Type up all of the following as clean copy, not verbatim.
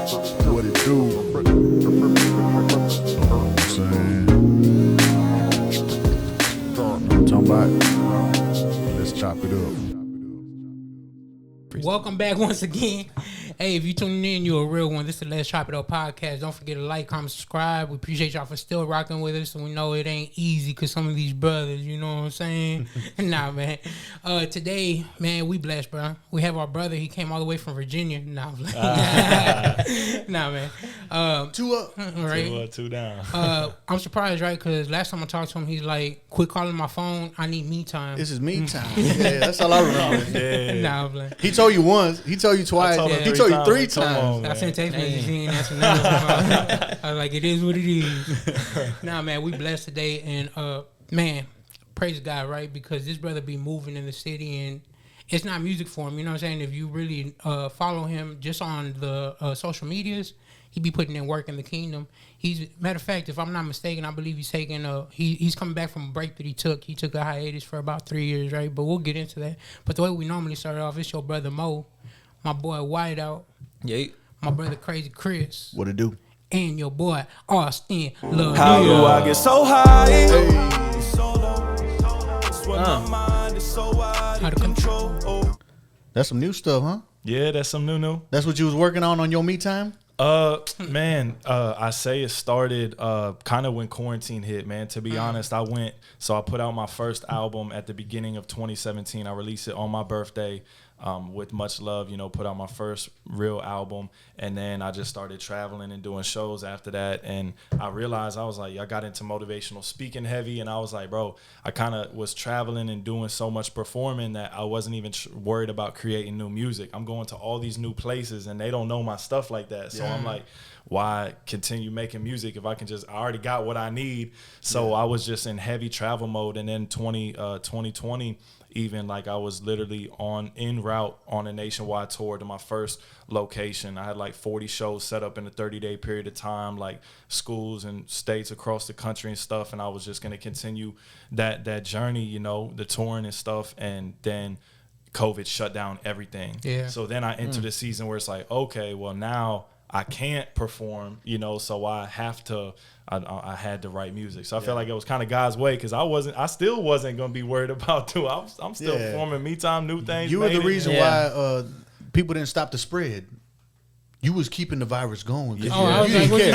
What it do? I'm talking about. Let's chop it up. Welcome back once again. Hey, if you tuning in, you're a real one. This is the Let's Chop It Up podcast. Don't forget to like, comment, subscribe. We appreciate y'all for still rocking with us. And we know it ain't easy because some of these brothers, you know what I'm saying? Nah, man. Today, man, we blessed, bro. We have our brother. He came all the way from Virginia. Nah, nah, man. 2 up. Right? 2 up, 2 down. I'm surprised, right? Because last time I talked to him, he's like, quit calling my phone. I need me time. This is me time. Yeah, that's all I remember. Yeah. Nah, I'm like, He told you once. He told you twice. He told you 3 times. I sent text messages and that's another. I was like, it is what it is. Nah, man, we blessed today, and man, praise God, right? Because this brother be moving in the city, and it's not music for him. You know what I'm saying? If you really follow him just on the social medias, he be putting in work in the kingdom. Matter of fact, if I'm not mistaken, I believe he's taking he's coming back from a break that he took. He took a hiatus for about 3 years, right? But we'll get into that. But the way we normally start off, it's your brother Mo, my boy Whiteout, my brother Crazy Chris, What it do? and your boy Austin Love. How do I get so high? Hey. How to control. That's some new stuff, huh? Yeah, that's some new. That's what you was working on your me time? I say it started kind of when quarantine hit, man. To be honest, I put out my first album at the beginning of 2017. I released it on my birthday. With much love, put out my first real album, and then I just started traveling and doing shows after that. And I realized I got into motivational speaking heavy, and I was like, bro, I kind of was traveling and doing so much performing that I wasn't even worried about creating new music. I'm going to all these new places, and they don't know my stuff like that. So I'm like, why continue making music if I already got what I need? So I was just in heavy travel mode, and then 2020. Even like I was literally en route on a nationwide tour to my first location. I had like 40 shows set up in a 30-day period of time, like schools and states across the country and stuff. And I was just going to continue that journey, the touring and stuff. And then COVID shut down everything. Yeah. So then I entered a season where it's like, okay, well now I can't perform, so I have to. I had to write music, so I felt like it was kind of God's way because I still wasn't gonna be worried about I'm still performing me time, new things. You were the reason why people didn't stop the spread. You was keeping the virus going. I was like, what you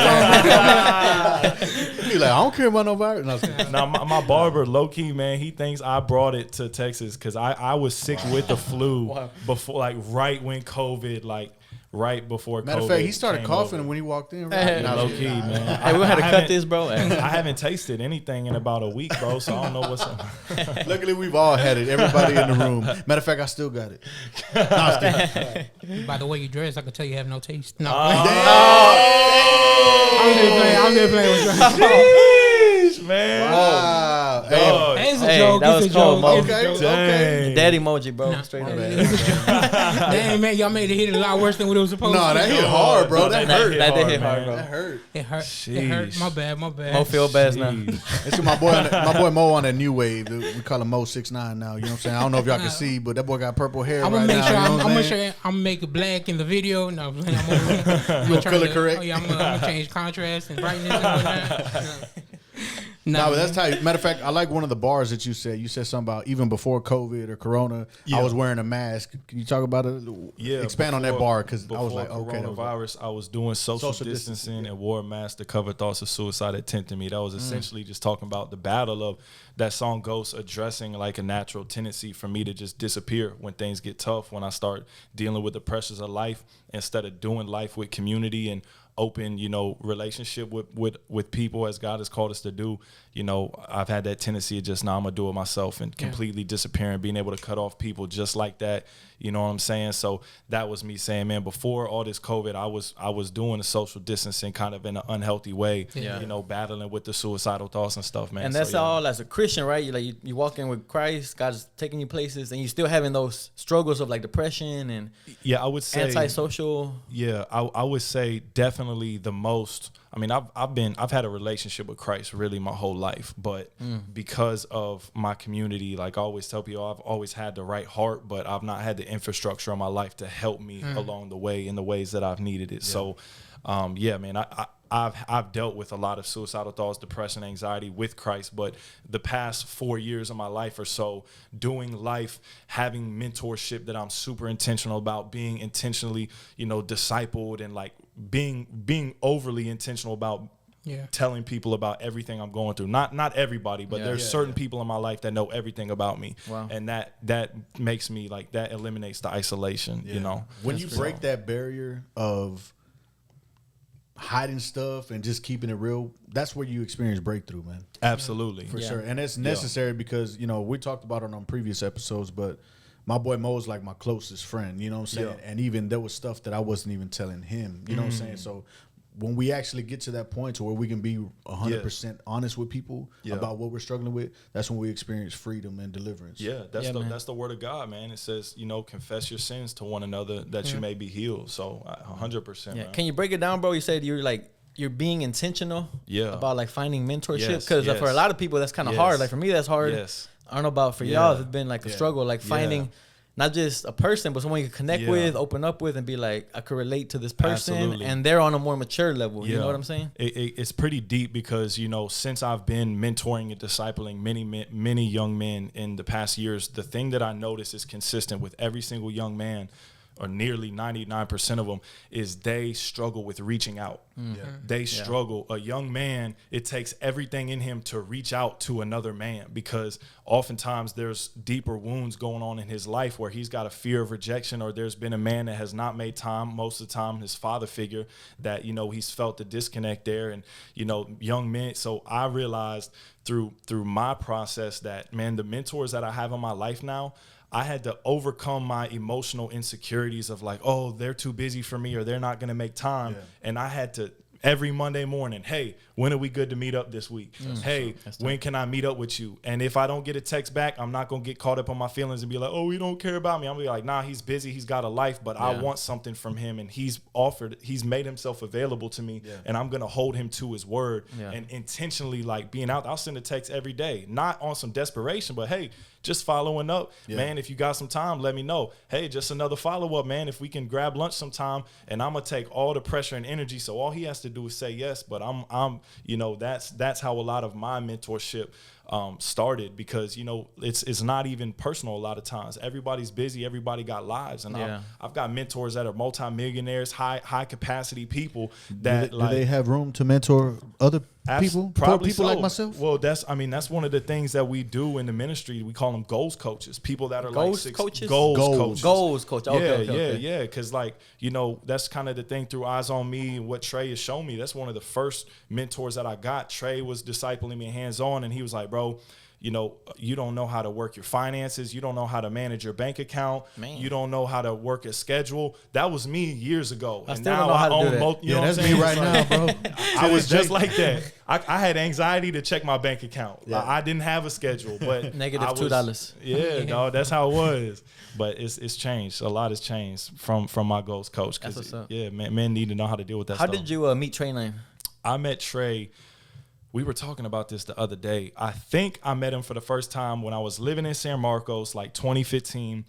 He like, I don't care about no virus. Now my barber, low key, man, he thinks I brought it to Texas because I was sick with the flu before, like right when COVID, right before Matter of fact, he started coughing when he walked in. Right? Low key, man. Hey, we had to cut this, bro. I haven't tasted anything in about a week, bro, so I don't know what's up. Luckily, we've all had it. Everybody in the room. Matter of fact, I still got it. By the way you dress, I can tell you have no taste. No. Damn. I'm just playing with you. Jeez, man. Wow. It's a joke. That was cold, Mo. Okay. Dad emoji, bro. Straight up. Damn, man, y'all made it hit a lot worse than what it was supposed to. No, that hit hard, bro. That hurt. That did hit hard, bro. That hurt. It hurt. Sheesh. It hurt. My bad. Mo feel bad now. It's my boy Mo on that new wave. We call him Mo 6'9" now. You know what I'm saying? I don't know if y'all can see, but that boy got purple hair. I'm gonna make sure. I'm gonna make sure I'm make it black in the video. No, I'm gonna color correct. Oh yeah, I'm gonna change contrast and brightness and whatnot. No, but that's tight. Matter of fact, I like one of the bars that you said. You said something about even before COVID or Corona, I was wearing a mask. Can you talk about it? Yeah. Expand on that bar because I was like, okay. Coronavirus, I was doing social distancing and wore a mask to cover thoughts of suicide that tempted me. That was essentially just talking about the battle of that song Ghost addressing like a natural tendency for me to just disappear when things get tough, when I start dealing with the pressures of life instead of doing life with community and open, relationship with people as God has called us to do. I've had that tendency of just now I'm gonna do it myself and completely disappearing, being able to cut off people just like that. You know what I'm saying? So that was me saying, man, before all this COVID, I was doing the social distancing kind of in an unhealthy way, battling with the suicidal thoughts and stuff, man. And that's all as a Christian, right? You walk in with Christ, God's taking you places, and you still having those struggles of like depression and I would say antisocial. I would say definitely definitely the most. I mean, I've had a relationship with Christ really my whole life, but because of my community, like I always tell people, I've always had the right heart, but I've not had the infrastructure in my life to help me along the way in the ways that I've needed it. So, man, I've dealt with a lot of suicidal thoughts, depression, anxiety with Christ, but the past 4 years of my life or so, doing life, having mentorship that I'm super intentional about, being intentionally, discipled, and like being overly intentional about telling people about everything I'm going through. Not everybody, but there's certain people in my life that know everything about me. Wow. And that makes me like, that eliminates the isolation, When you break that barrier of hiding stuff and just keeping it real, that's where you experience breakthrough, man. Absolutely. For sure. And it's necessary because, we talked about it on previous episodes, but my boy Mo is like my closest friend, you know what I'm saying? And even there was stuff that I wasn't even telling him, you know what I'm saying? So when we actually get to that point to where we can be 100% honest with people about what we're struggling with, that's when we experience freedom and deliverance. Yeah, that's the word of God, man. It says, confess your sins to one another that you may be healed. So 100%. Yeah. Man. Can you break it down, bro? You said you're being intentional about like finding mentorship, because for a lot of people that's kind of hard. Like for me, that's hard. Yes. I don't know about for y'all. It's been like a struggle, like finding not just a person, but someone you can connect with, open up with, and be like, I could relate to this person, and they're on a more mature level. You know what I'm saying? It's pretty deep because, since I've been mentoring and discipling many young men in the past years, the thing that I notice is consistent with every single young man, or nearly 99% of them, is they struggle with reaching out. They struggle. A young man, it takes everything in him to reach out to another man, because oftentimes there's deeper wounds going on in his life where he's got a fear of rejection, or there's been a man that has not made time, most of the time his father figure, that, he's felt the disconnect there. And, young men. So I realized through my process that, man, the mentors that I have in my life now, I had to overcome my emotional insecurities of like, oh, they're too busy for me, or they're not going to make time. And I had to, every Monday morning, hey, when are we good to meet up this week? Hey, when can I meet up with you? And if I don't get a text back, I'm not going to get caught up on my feelings and be like, oh, he don't care about me. I'm going to be like, nah, he's busy. He's got a life, but I want something from him. And he's made himself available to me, and I'm going to hold him to his word and intentionally like being out. I'll send a text every day, not on some desperation, but hey, just following up, man. If you got some time, let me know. Hey, just another follow up, man. If we can grab lunch sometime, and I'm gonna take all the pressure and energy. So all he has to do is say yes. But I'm, that's how a lot of my mentorship started, because it's not even personal a lot of times. Everybody's busy, everybody got lives, and I've got mentors that are multimillionaires, high capacity people that do they have room to mentor other people? Probably people so. like myself? Well, that's one of the things that we do in the ministry. We call them goals coaches. People that are goals like coaches? Goals coach. Okay. Because that's kind of the thing through Eyes on Me and what Trey has shown me. That's one of the first mentors that I got. Trey was discipling me hands on, and he was like, bro, you don't know how to work your finances. You don't know how to manage your bank account. Man. You don't know how to work a schedule. That was me years ago. And now I own that's me right now, bro. I was just like that. I had anxiety to check my bank account. I didn't have a schedule, but negative $2. Yeah, no, that's how it was. But it's changed. A lot has changed from my goals coach. Because men need to know how to deal with that How stuff. did you meet Trey Lane? I met Trey. We were talking about this the other day. I think I met him for the first time when I was living in San Marcos, like 2015.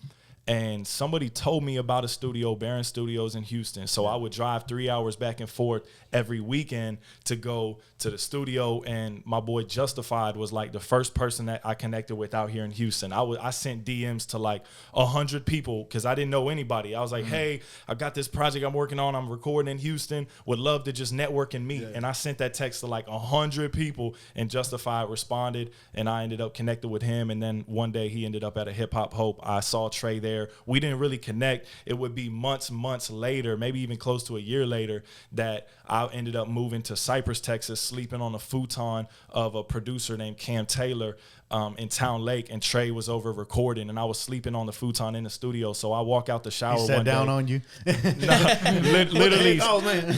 And somebody told me about a studio, Barron Studios in Houston. So I would drive 3 hours back and forth every weekend to go to the studio. And my boy Justified was like the first person that I connected with out here in Houston. I sent DMs to like 100 people because I didn't know anybody. I was like, hey, I got this project I'm working on. I'm recording in Houston. Would love to just network and meet. And I sent that text to like 100 people, and Justified responded, and I ended up connected with him. And then one day he ended up at a Hip Hop Hope. I saw Trey there. We didn't really connect. It would be months later, maybe even close to a year later, that I ended up moving to Cypress, Texas, sleeping on a futon of a producer named Cam Taylor in Town Lake, and Trey was over recording, and I was sleeping on the futon in the studio. So I walk out the shower one day. He sat down on you? Literally,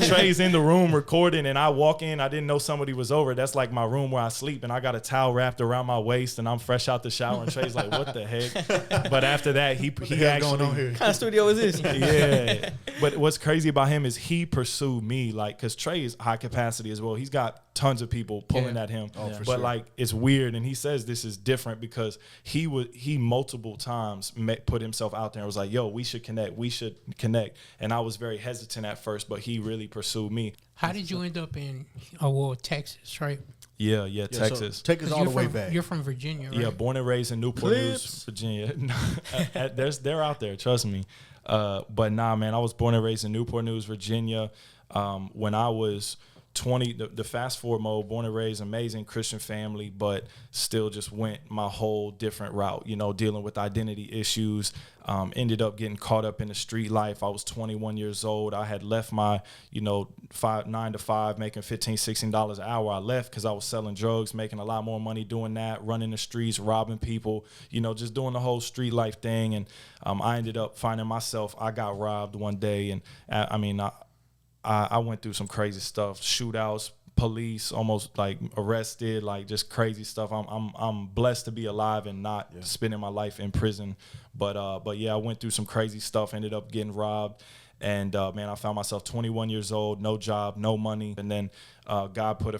Trey's in the room recording, and I walk in. I didn't know somebody was over. That's like my room where I sleep, and I got a towel wrapped around my waist, and I'm fresh out the shower, and Trey's like, what the heck? But after that, he he actually going on here? What kind of studio is this? Yeah. But what's crazy about him is he pursued me, like, because Trey is high capacity as well. He's got tons of people pulling at him. Oh, for but sure. like, it's weird, and he says this is different because he multiple times put himself out there and was like, yo, we should connect. And I was very hesitant at first, but he really pursued me. How did you end up in Texas, right? Yeah, Texas. So take us all the way from, back. You're from Virginia, right? Yeah, born and raised in Newport News, Virginia. They're out there, trust me. But nah, man, I was born and raised in Newport News, Virginia. When I was 20, the fast forward mode, born and raised, amazing Christian family, but still just went my whole different route, dealing with identity issues. Ended up getting caught up in the street life. I was 21 years old. I had left my, 9 to 5, making $15, $16 an hour. I left because I was selling drugs, making a lot more money doing that, running the streets, robbing people, just doing the whole street life thing. And I ended up finding myself, I got robbed one day. And I went through some crazy stuff, shootouts, police almost like arrested, like just crazy stuff. I'm blessed to be alive and not spending my life in prison. But yeah, I went through some crazy stuff, ended up getting robbed. And man, I found myself 21 years old, no job, no money. And then God put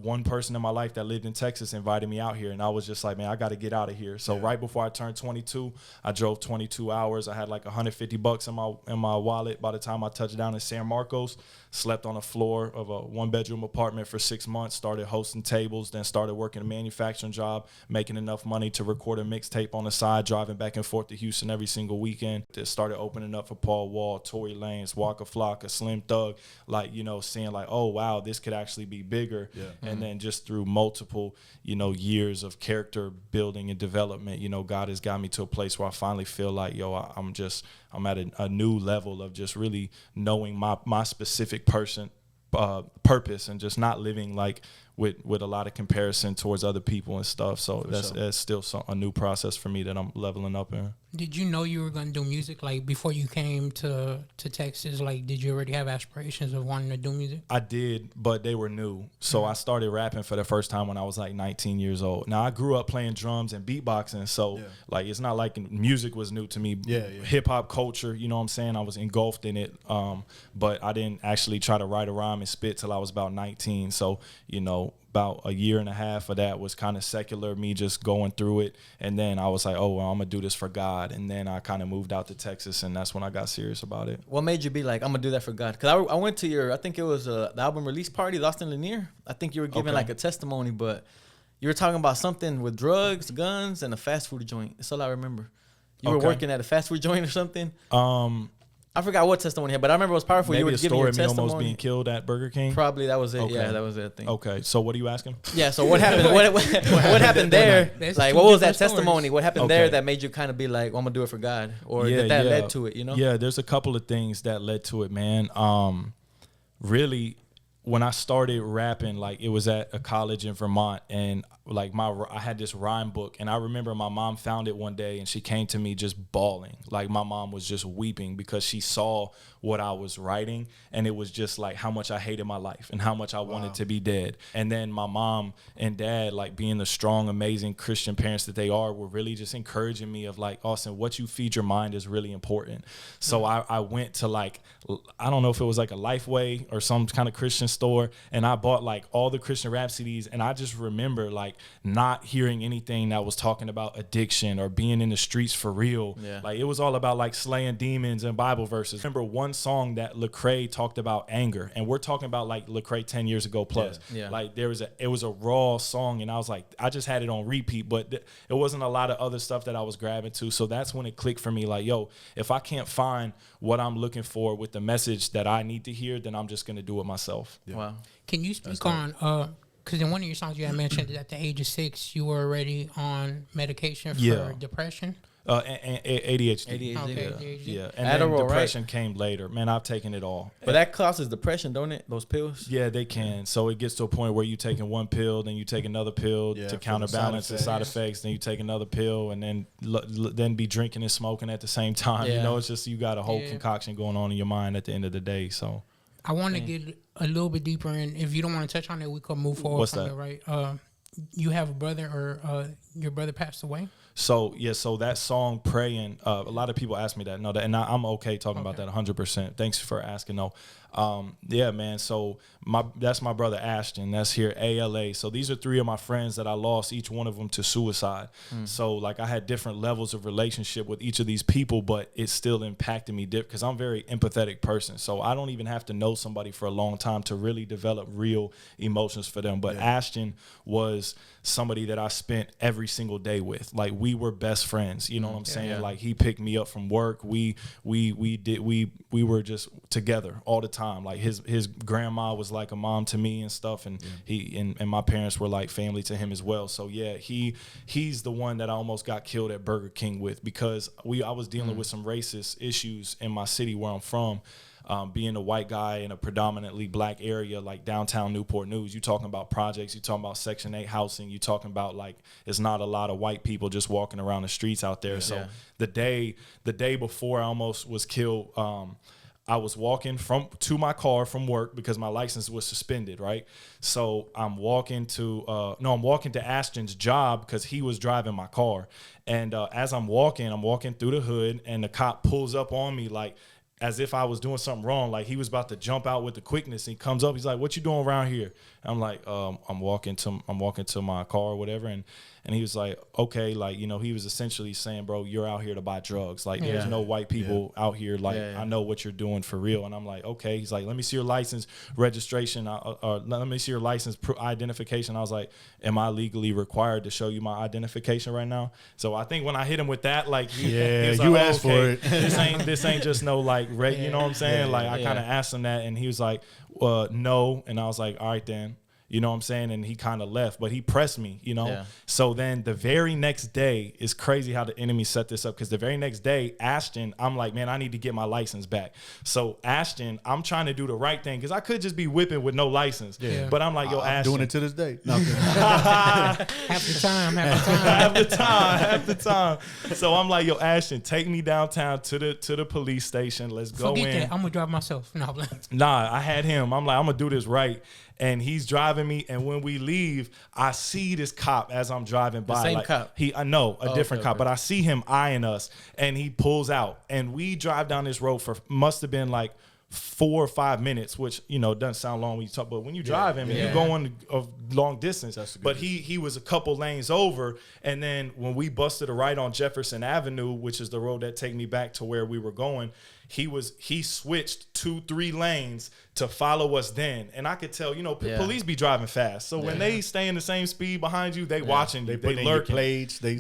one person in my life that lived in Texas, invited me out here. And I was just like, man, I got to get out of here. So right before I turned 22, I drove 22 hours. I had like $150 in my wallet by the time I touched down in San Marcos. Slept on the floor of a 1-bedroom apartment for 6 months, started hosting tables, then started working a manufacturing job, making enough money to record a mixtape on the side, driving back and forth to Houston every single weekend. Just started opening up for Paul Wall, Tory Lanez, Waka Flocka, Slim Thug, like, seeing like, oh, wow, this could actually be bigger. Yeah. And then just through multiple, years of character building and development, God has got me to a place where I finally feel like, I'm at a new level of just really knowing my specific purpose and just not living like with a lot of comparison towards other people and stuff. So that's still a new process for me that I'm leveling up in. Did you know you were going to do music like before you came to Texas? Like, did you already have aspirations of wanting to do music? I did, but they were new. So I started rapping for the first time when I was like 19 years old. Now I grew up playing drums and beatboxing, so like it's not like music was new to me. Hip hop culture, you know what I'm saying? I was engulfed in it, but I didn't actually try to write a rhyme and spit till I was about 19. So about a year and a half of that was kind of secular, me just going through it. And then I was like, oh, well, I'm going to do this for God. And then I kind of moved out to Texas, and that's when I got serious about it. What made you be like, I'm going to do that for God? Because I went to I think it was the album release party, Lost in Lanier. I think you were giving like a testimony, but you were talking about something with drugs, guns, and a fast food joint. That's all I remember. You were working at a fast food joint or something? I forgot what testimony he had, but I remember it was powerful. Maybe you were a giving story your of me testimony. almost being killed at Burger King. Probably that was it. Okay. Yeah, that was it. I think. Okay, so what are you asking? Yeah, so what happened? what happened there? Like, what was that testimony? Stories. What happened there that made you kind of be like, well, I'm gonna do it for God, or that led to it? Yeah, there's a couple of things that led to it, man. Really, when I started rapping, like it was at a college in Vermont, and like I had this rhyme book, and I remember my mom found it one day, and she came to me just bawling. Like my mom was just weeping because she saw what I was writing, and it was just like how much I hated my life and how much I wanted to be dead. And then my mom and dad, like being the strong, amazing Christian parents that they are, were really just encouraging me of like, Austin, what you feed your mind is really important. So I went to like, I don't know if it was like a Lifeway or some kind of Christian store, and I bought like all the Christian rap CDs, and I just remember like not hearing anything that was talking about addiction or being in the streets for real. Yeah. Like it was all about like slaying demons and Bible verses. I remember one song that Lecrae talked about anger, and we're talking about like Lecrae 10 years ago plus. Yeah. Like it was a raw song, and I was like, I just had it on repeat, but it wasn't a lot of other stuff that I was grabbing to. So that's when it clicked for me, like, yo, if I can't find what I'm looking for with the message that I need to hear, then I'm just gonna do it myself. Yeah. Wow. Can you speak on because in one of your songs you had mentioned that at the age of 6 you were already on medication for depression? ADHD. Okay, yeah. And then depression came later. Man, I've taken it all. But that causes depression, don't it? Those pills? Yeah, they can. So it gets to a point where you taking one pill, then you take another pill to counterbalance the side effects, then you take another pill, and then be drinking and smoking at the same time. Yeah. You know, it's just you got a whole concoction going on in your mind at the end of the day. So I want to get a little bit deeper in. If you don't want to touch on it, we could move forward from it, right? You have a brother, or your brother passed away? So that song "Praying," a lot of people ask me that. No, and I'm okay talking about that 100%. Thanks for asking. No, yeah, man. So that's my brother Ashton. That's here ALA. So these are 3 of my friends that I lost, each one of them to suicide. So like I had different levels of relationship with each of these people, but it still impacted me because I'm a very empathetic person. So I don't even have to know somebody for a long time to really develop real emotions for them. But Ashton was somebody that I spent every single day with. Like we were best friends. You know what I'm saying? Yeah. Like he picked me up from work. We were just together all the time. Like his grandma was like a mom to me and stuff, and he and my parents were like family to him as well. So yeah, he's the one that I almost got killed at Burger King with, because I was dealing with some racist issues in my city where I'm from. Being a white guy in a predominantly black area like downtown Newport News, you talking about projects, you talking about Section 8 housing, you talking about like it's not a lot of white people just walking around the streets out there. So the day before I almost was killed, I was walking to my car from work because my license was suspended, right? So I'm walking to Ashton's job because he was driving my car. And as I'm walking through the hood, and the cop pulls up on me like as if I was doing something wrong. Like he was about to jump out with the quickness. He comes up, he's like, "What you doing around here?" I'm like, I'm walking to my car or whatever. And he was like, okay, like, you know, he was essentially saying, bro, you're out here to buy drugs. Like, there's no white people out here. Like, I know what you're doing for real. And I'm like, okay. He's like, let me see your license, registration, or let me see your license identification. I was like, am I legally required to show you my identification right now? So I think when I hit him with that, like, he was you like, asked for it. This ain't just no, like, you know what I'm saying? I kind of asked him that, and he was like, no. And I was like, all right, then. You know what I'm saying? And he kind of left, but he pressed me, you know? Yeah. So then the very next day, it's crazy how the enemy set this up, because the very next day, Ashton, I'm like, man, I need to get my license back. So Ashton, I'm trying to do the right thing, because I could just be whipping with no license. Yeah. But I'm like, yo, I'm Ashton. doing it to this day. No, half the time. So I'm like, yo, Ashton, take me downtown to the police station. Let's go in. That. I'm going to drive myself. Nah, I had him. I'm like, I'm going to do this right. And he's driving me, and when we leave, I see this cop as I'm driving by. The same cop? I know, a different cop, but I see him eyeing us, and he pulls out. And we drive down this road for must have been like 4 or 5 minutes, which, you know, doesn't sound long when you talk, but when you drive him, you're going a long distance. But he was a couple lanes over, and then when we busted a right on Jefferson Avenue, which is the road that take me back to where we were going, he switched 2-3 lanes to follow us then. And I could tell, you know, police be driving fast. So when they stay in the same speed behind you, they watching you. They lurking. Plates, they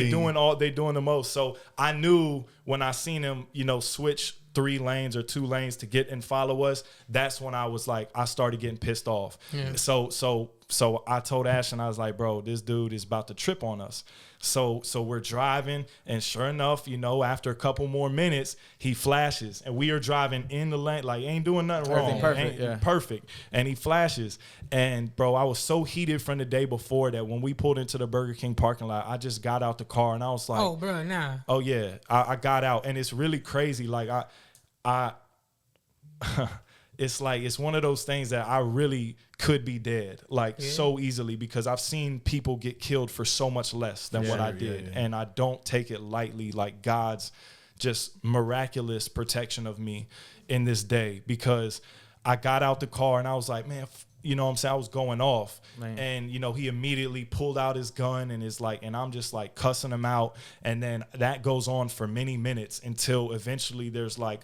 doing the most. So I knew when I seen him, you know, switch 3 lanes or 2 lanes to get and follow us, that's when I was like, I started getting pissed off. Yeah. So I told Ashton, I was like, bro, this dude is about to trip on us. So we're driving, and sure enough, you know, after a couple more minutes, he flashes, and we are driving in the lane, like ain't doing nothing wrong. Perfect. And he flashes. And bro, I was so heated from the day before that when we pulled into the Burger King parking lot, I just got out the car and I was like, oh, bro, nah. Oh yeah. I got out, and it's really crazy. Like I it's like, it's one of those things that I really could be dead, like so easily, because I've seen people get killed for so much less than what I did. And I don't take it lightly, like God's just miraculous protection of me in this day, because I got out the car and I was like, man, you know what I'm saying? I was going off. Man. And, you know, he immediately pulled out his gun and is like, and I'm just like cussing him out. And then that goes on for many minutes until eventually there's like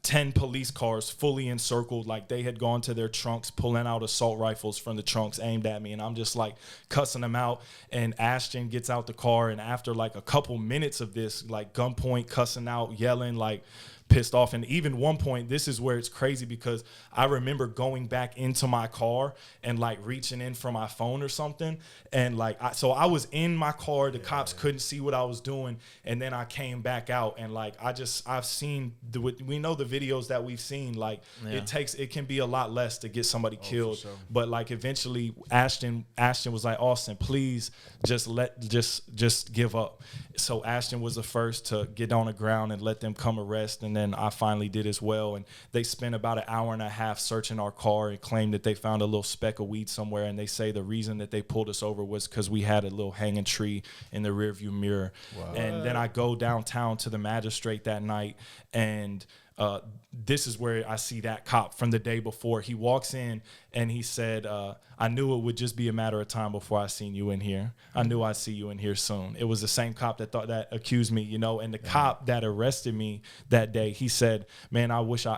10 police cars fully encircled, like they had gone to their trunks, pulling out assault rifles from the trunks aimed at me. And I'm just like cussing them out. And Ashton gets out the car, and after like a couple minutes of this, like gunpoint, cussing out, yelling, like pissed off. And even one point, this is where it's crazy, because I remember going back into my car and like reaching in for my phone or something. And like, so I was in my car, the cops couldn't see what I was doing. And then I came back out, and like, I've seen, we know the videos that we've seen, like it can be a lot less to get somebody killed. Sure. But like eventually Ashton was like, Austin, please just give up. so Ashton was the first to get on the ground and let them come arrest, and then I finally did as well. And they spent about an hour and a half searching our car and claimed that they found a little speck of weed somewhere. And they say the reason that they pulled us over was because we had a little hanging tree in the rearview mirror. Wow. And then I go downtown to the magistrate that night, and this is where I see that cop from the day before. He walks in and he said, I knew it would just be a matter of time before I seen you in here. I knew I'd see you in here soon. It was the same cop that accused me, you know, and the cop that arrested me that day, he said, man,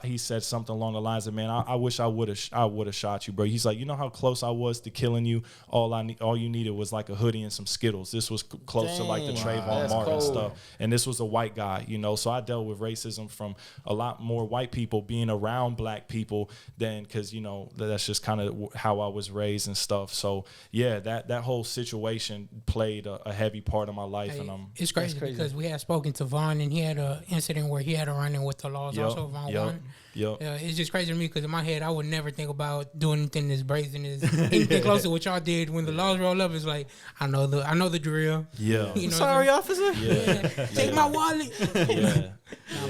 he said something along the lines of, man, I wish I would have shot you, bro. He's like, you know how close I was to killing you? All you needed was like a hoodie and some Skittles. This was close to like the Trayvon Martin stuff. And this was a white guy, you know, so I dealt with racism from a lot more white people being around black people than, because, you know, that's just kind of how I was raised and stuff. So yeah, that whole situation played a heavy part of my life. Hey, and it's crazy because we had spoken to Vaughn, and he had an incident where he had a run-in with the laws. Also Vaughn won. It's just crazy to me because in my head I would never think about doing anything as brazen as anything close to what y'all did. When the laws roll up, it's like I know the drill. Yeah. You know, sorry, officer. Yeah. Take my wallet. Yeah.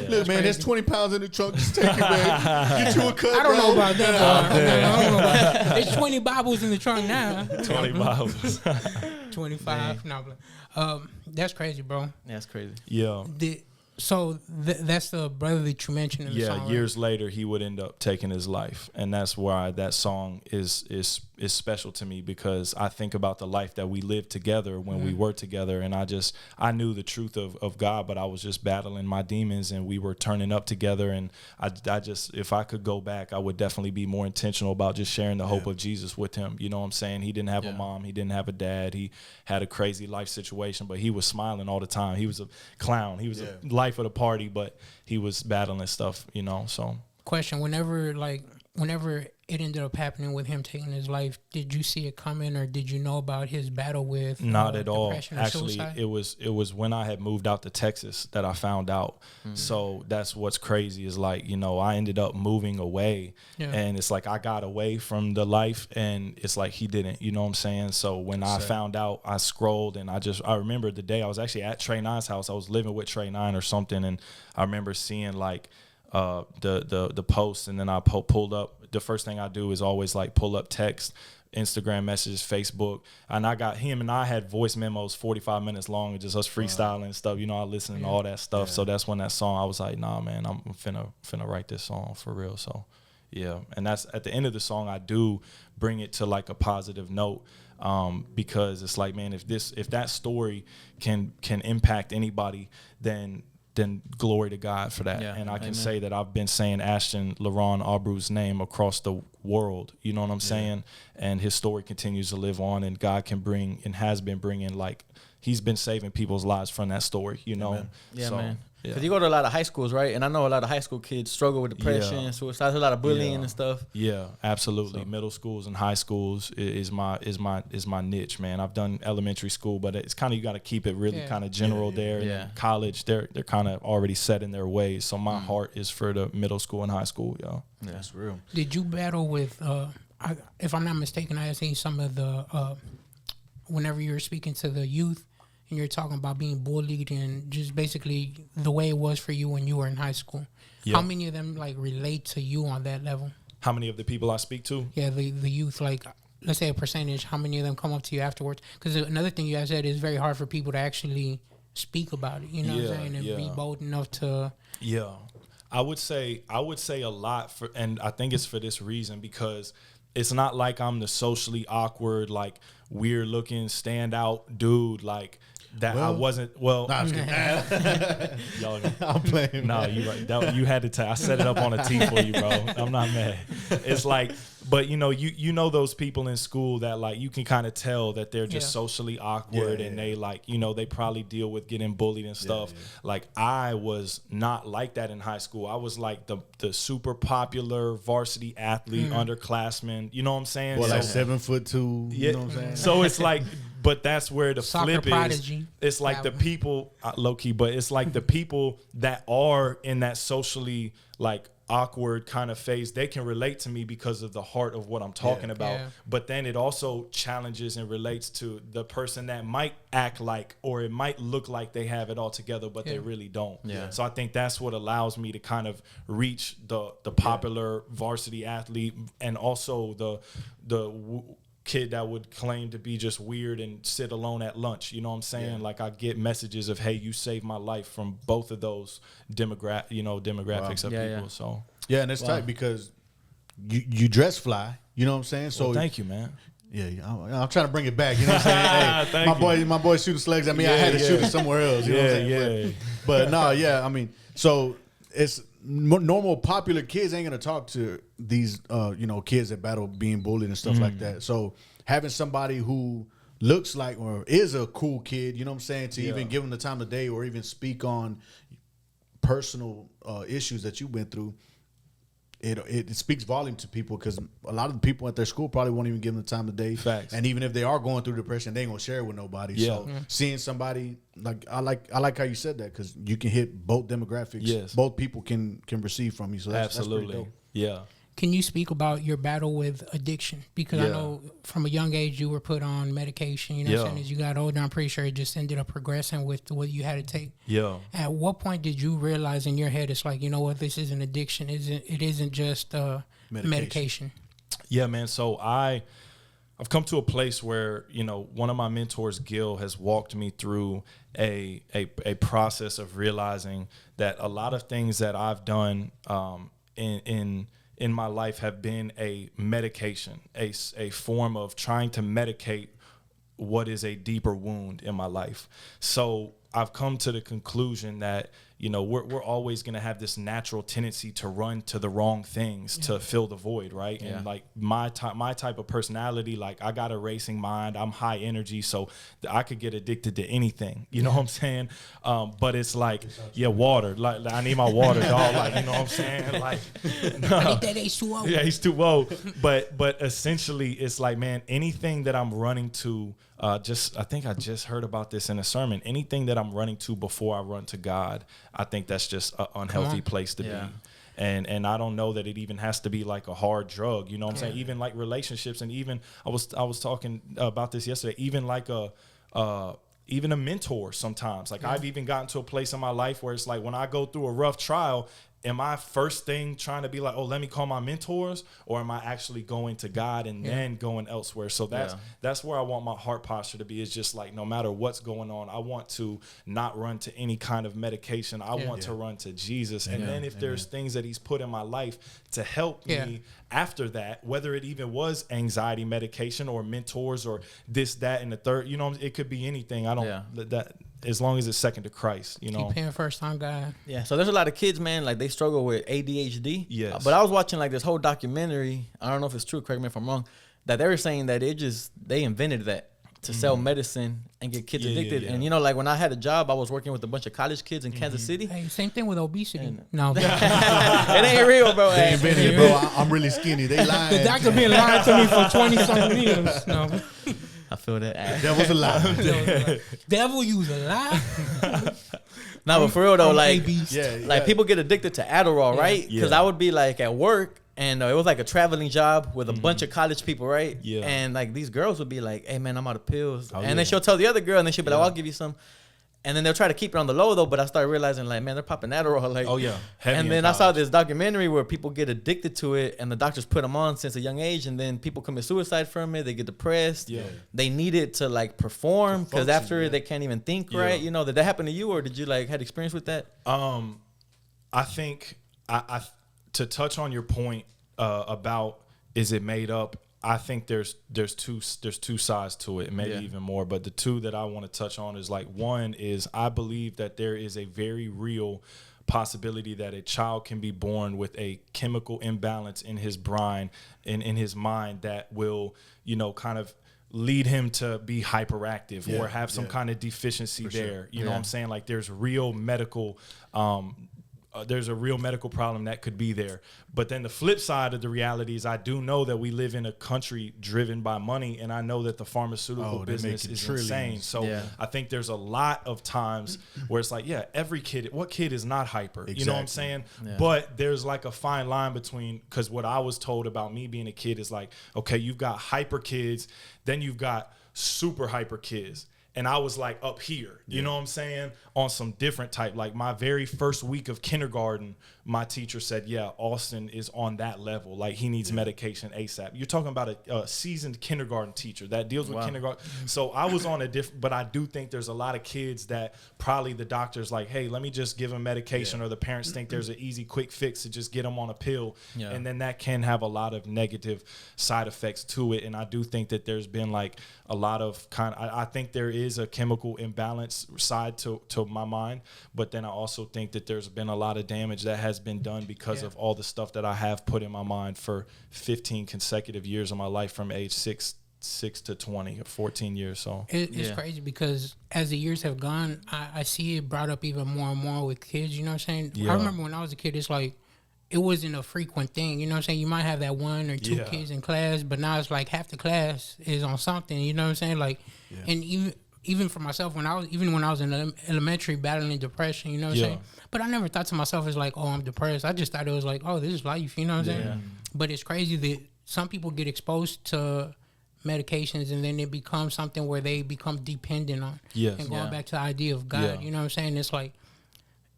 Look, man, there's 20 pounds in the trunk. Just take it back. Get you a cut, I don't know about that. I don't know about that. There's 20 Bibles in the trunk now. 20 Bibles. 25. No, that's crazy, bro. That's crazy. Yeah. So that's the brother that you mentioned in the song. Yeah, years later he would end up taking his life, and that's why that song is special to me, because I think about the life that we lived together when we were together, and I knew the truth of God, but I was just battling my demons, and we were turning up together, and I just, if I could go back, I would definitely be more intentional about just sharing the hope of Jesus with him. You know what I'm saying? He didn't have a mom, he didn't have a dad, he had a crazy life situation, but he was smiling all the time. He was a clown. He was a life of the party, but he was battling stuff, you know. So question, whenever it ended up happening with him taking his life, did you see it coming, or did you know about his battle with not at all? Actually, suicide? it was when I had moved out to Texas that I found out. So that's what's crazy is, like, you know, I ended up moving away, and it's like I got away from the life, and it's like he didn't, you know what I'm saying? So when I found out, I scrolled, and I remember the day I was actually at Trey Nine's house. I was living with Trey Nine or something, and I remember seeing like the post, and then I pulled up. The first thing I do is always like pull up text, Instagram messages, Facebook, and I got him, and I had voice memos 45 minutes long, and just us freestyling and stuff. You know, I listened to all that stuff. So that's when that song, I was like, nah, man, I'm finna write this song for real. So yeah, and that's at the end of the song, I do bring it to like a positive note. Because it's like, man, if that story can impact anybody, then glory to God for that. And I can say that I've been saying Ashton LaRon Abreu's name across the world, you know what I'm saying? And his story continues to live on, and God can bring, and has been bringing, like, he's been saving people's lives from that story, you know? Man. Because you go to a lot of high schools, right? And I know a lot of high school kids struggle with depression, suicide, a lot of bullying and stuff. Yeah, absolutely. So. Middle schools and high schools is my niche, man. I've done elementary school, but it's kind of, you got to keep it really kind of general there. Yeah. And college, they're kind of already set in their ways. So my heart is for the middle school and high school, Yeah, that's real. Did you battle with? If I'm not mistaken, I have seen some of the whenever you were speaking to the youth. And you're talking about being bullied and just basically the way it was for you when you were in high school. Yep. How many of them like relate to you on that level? How many of the people I speak to? Yeah, the youth, like, let's say a percentage. How many of them come up to you afterwards? Because another thing you guys said is very hard for people to actually speak about it. You know what I'm saying? And be bold enough to. Yeah, I would say a lot for, and I think it's for this reason, because it's not like I'm the socially awkward, like weird looking, standout dude, like. That I wasn't. Well, nah, I'm playing. No, you right. You had to tell. I set it up on a tee for you, bro. I'm not mad. It's like, but you know those people in school that, like, you can kind of tell that they're just socially awkward, and they, like, they probably deal with getting bullied and stuff. Like, I was not like that in high school. I was like the super popular varsity athlete, underclassman. You know what I'm saying? Well, like 7'2". You know what I'm saying? So it's like. But that's where the soccer flip prodigy. Is. It's like the people, low key, but it's like the people that are in that socially, like, awkward kind of phase, they can relate to me because of the heart of what I'm talking about. Yeah. But then it also challenges and relates to the person that might act like, or it might look like they have it all together, but they really don't. Yeah. So I think that's what allows me to kind of reach the popular varsity athlete, and also the kid that would claim to be just weird and sit alone at lunch. You know what I'm saying? Yeah. Like, I get messages of, hey, you saved my life from both of those demographics of people. So yeah, and it's tight because you dress fly. You know what I'm saying? So thank you, man. Yeah, I'm trying to bring it back. You know what I'm saying? Hey, my boy shooting slugs. I mean, I had to shoot it somewhere else. You know what I'm saying? But no, I mean, so it's normal popular kids ain't gonna talk to these kids that battle being bullied and stuff like that. So having somebody who looks like or is a cool kid, you know what I'm saying, to even give them the time of day or even speak on personal issues that you went through, it speaks volume to people, because a lot of the people at their school probably won't even give them the time of day. Facts. And even if they are going through depression, they ain't gonna share it with nobody. Yeah. So seeing somebody like I like how you said that, because you can hit both demographics. Yes. Both people can receive from you. So that's Absolutely. pretty dope. Yeah. Can you speak about your battle with addiction? Because I know from a young age you were put on medication. You know what I'm saying? As you got older, I'm pretty sure it just ended up progressing with what you had to take. Yeah. At what point did you realize in your head it's like, you know what, this is an addiction? It isn't just medication. Yeah, man. So I've come to a place where, one of my mentors, Gil, has walked me through a process of realizing that a lot of things that I've done in my life have been a medication, a form of trying to medicate what is a deeper wound in my life. So I've come to the conclusion that, we're always going to have this natural tendency to run to the wrong things to fill the void, right? And like my type of personality, like, I got a racing mind, I'm high energy, so I could get addicted to anything. You know what I'm saying? But it's like, water. Like, I need my water, dog. Like, you know what I'm saying? Like, I need that H2O. Yeah, he's too old. But essentially, it's like, man, anything that I'm running to, I think I just heard about this in a sermon. Anything that I'm running to before I run to God, I think that's just an unhealthy place to be. And I don't know that it even has to be like a hard drug. You know what I'm saying? Even like relationships, and even I was talking about this yesterday. Even like even a mentor sometimes. Like, I've even gotten to a place in my life where it's like, when I go through a rough trial, am I first thing trying to be like, oh, let me call my mentors, or am I actually going to God and then going elsewhere? So that's where I want my heart posture to be, is just like, no matter what's going on, I want to not run to any kind of medication. I want to run to Jesus. And then if there's things that he's put in my life to help me after that, whether it even was anxiety medication or mentors or this, that, and the third, it could be anything. I don't that. As long as it's second to Christ, Keep paying first time God. Yeah. So there's a lot of kids, man, like, they struggle with ADHD. Yes. But I was watching like this whole documentary. I don't know if it's true, correct me if I'm wrong, that they were saying that they invented that to sell medicine and get kids addicted. And like, when I had a job, I was working with a bunch of college kids in Kansas City. Hey, same thing with obesity. No. It ain't real, bro. They invented it, bro. I'm really skinny. They lying. The doctor been lying to me for 20-something years. No. I feel that. That was a lie. Devil, use a lie. No, but for real though, like, people get addicted to Adderall, right? Because I would be like at work, and it was like a traveling job with a bunch of college people, right? Yeah. And like, these girls would be like, "Hey man, I'm out of pills," and then she'll tell the other girl, and then she'll be like, "I'll give you some." And then they'll try to keep it on the low though, but I started realizing, like, man, they're popping Adderall, like. Oh yeah. And then I saw this documentary where people get addicted to it, and the doctors put them on since a young age, and then people commit suicide from it. They get depressed. Yeah. They need it to like perform, because after they can't even think right. Did that happen to you, or did you like had experience with that? I think I to touch on your point about, is it made up? I think there's two sides to it, maybe even more. But the two that I want to touch on is, like, one is, I believe that there is a very real possibility that a child can be born with a chemical imbalance in his brain, in his mind, that will, kind of lead him to be hyperactive or have some kind of deficiency there. You know what I'm saying? Like, there's real medical there's a real medical problem that could be there. But then the flip side of the reality is I do know that we live in a country driven by money, and I know that the pharmaceutical business is insane. So I think there's a lot of times where it's like, every kid, what kid is not hyper? Exactly. You know what I'm saying? Yeah. But there's like a fine line between, because what I was told about me being a kid is like, okay, you've got hyper kids, then you've got super hyper kids. And I was like up here, you know what I'm saying? On some different type. Like my very first week of kindergarten, my teacher said, Austin is on that level. Like he needs medication ASAP. You're talking about a seasoned kindergarten teacher that deals with kindergarten. So I was on a different, but I do think there's a lot of kids that probably the doctor's like, hey, let me just give them medication, or the parents think there's an easy, quick fix to just get them on a pill. Yeah. And then that can have a lot of negative side effects to it. And I do think that there's been like a lot of I think there is a chemical imbalance side to my mind, but then I also think that there's been a lot of damage that has been done because of all the stuff that I have put in my mind for 15 consecutive years of my life, from age 6 to 20 or 14 years. So it's crazy because as the years have gone, I see it brought up even more and more with kids. You know what I'm saying? I remember when I was a kid, it's like it wasn't a frequent thing. You know what I'm saying? You might have that one or two kids in class, but now it's like half the class is on something. You know what I'm saying? Like, and even for myself, when I was in elementary battling depression, you know what I'm saying? But I never thought to myself as like, oh, I'm depressed. I just thought it was like, oh, this is life, you know what I'm saying? But it's crazy that some people get exposed to medications and then it becomes something where they become dependent on. And going back to the idea of God, you know what I'm saying? It's like,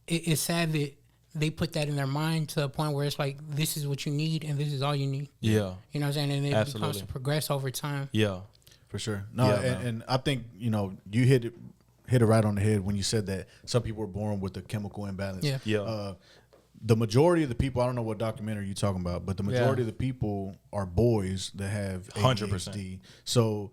it's sad that they put that in their mind to a point where it's like, this is what you need and this is all you need. You know what I'm saying? And it becomes to progress over time. For sure. No, and I think, you hit it right on the head when you said that some people were born with a chemical imbalance. The majority of the people, I don't know what documentary you're talking about, but the majority of the people are boys that have ADHD. 100%. So,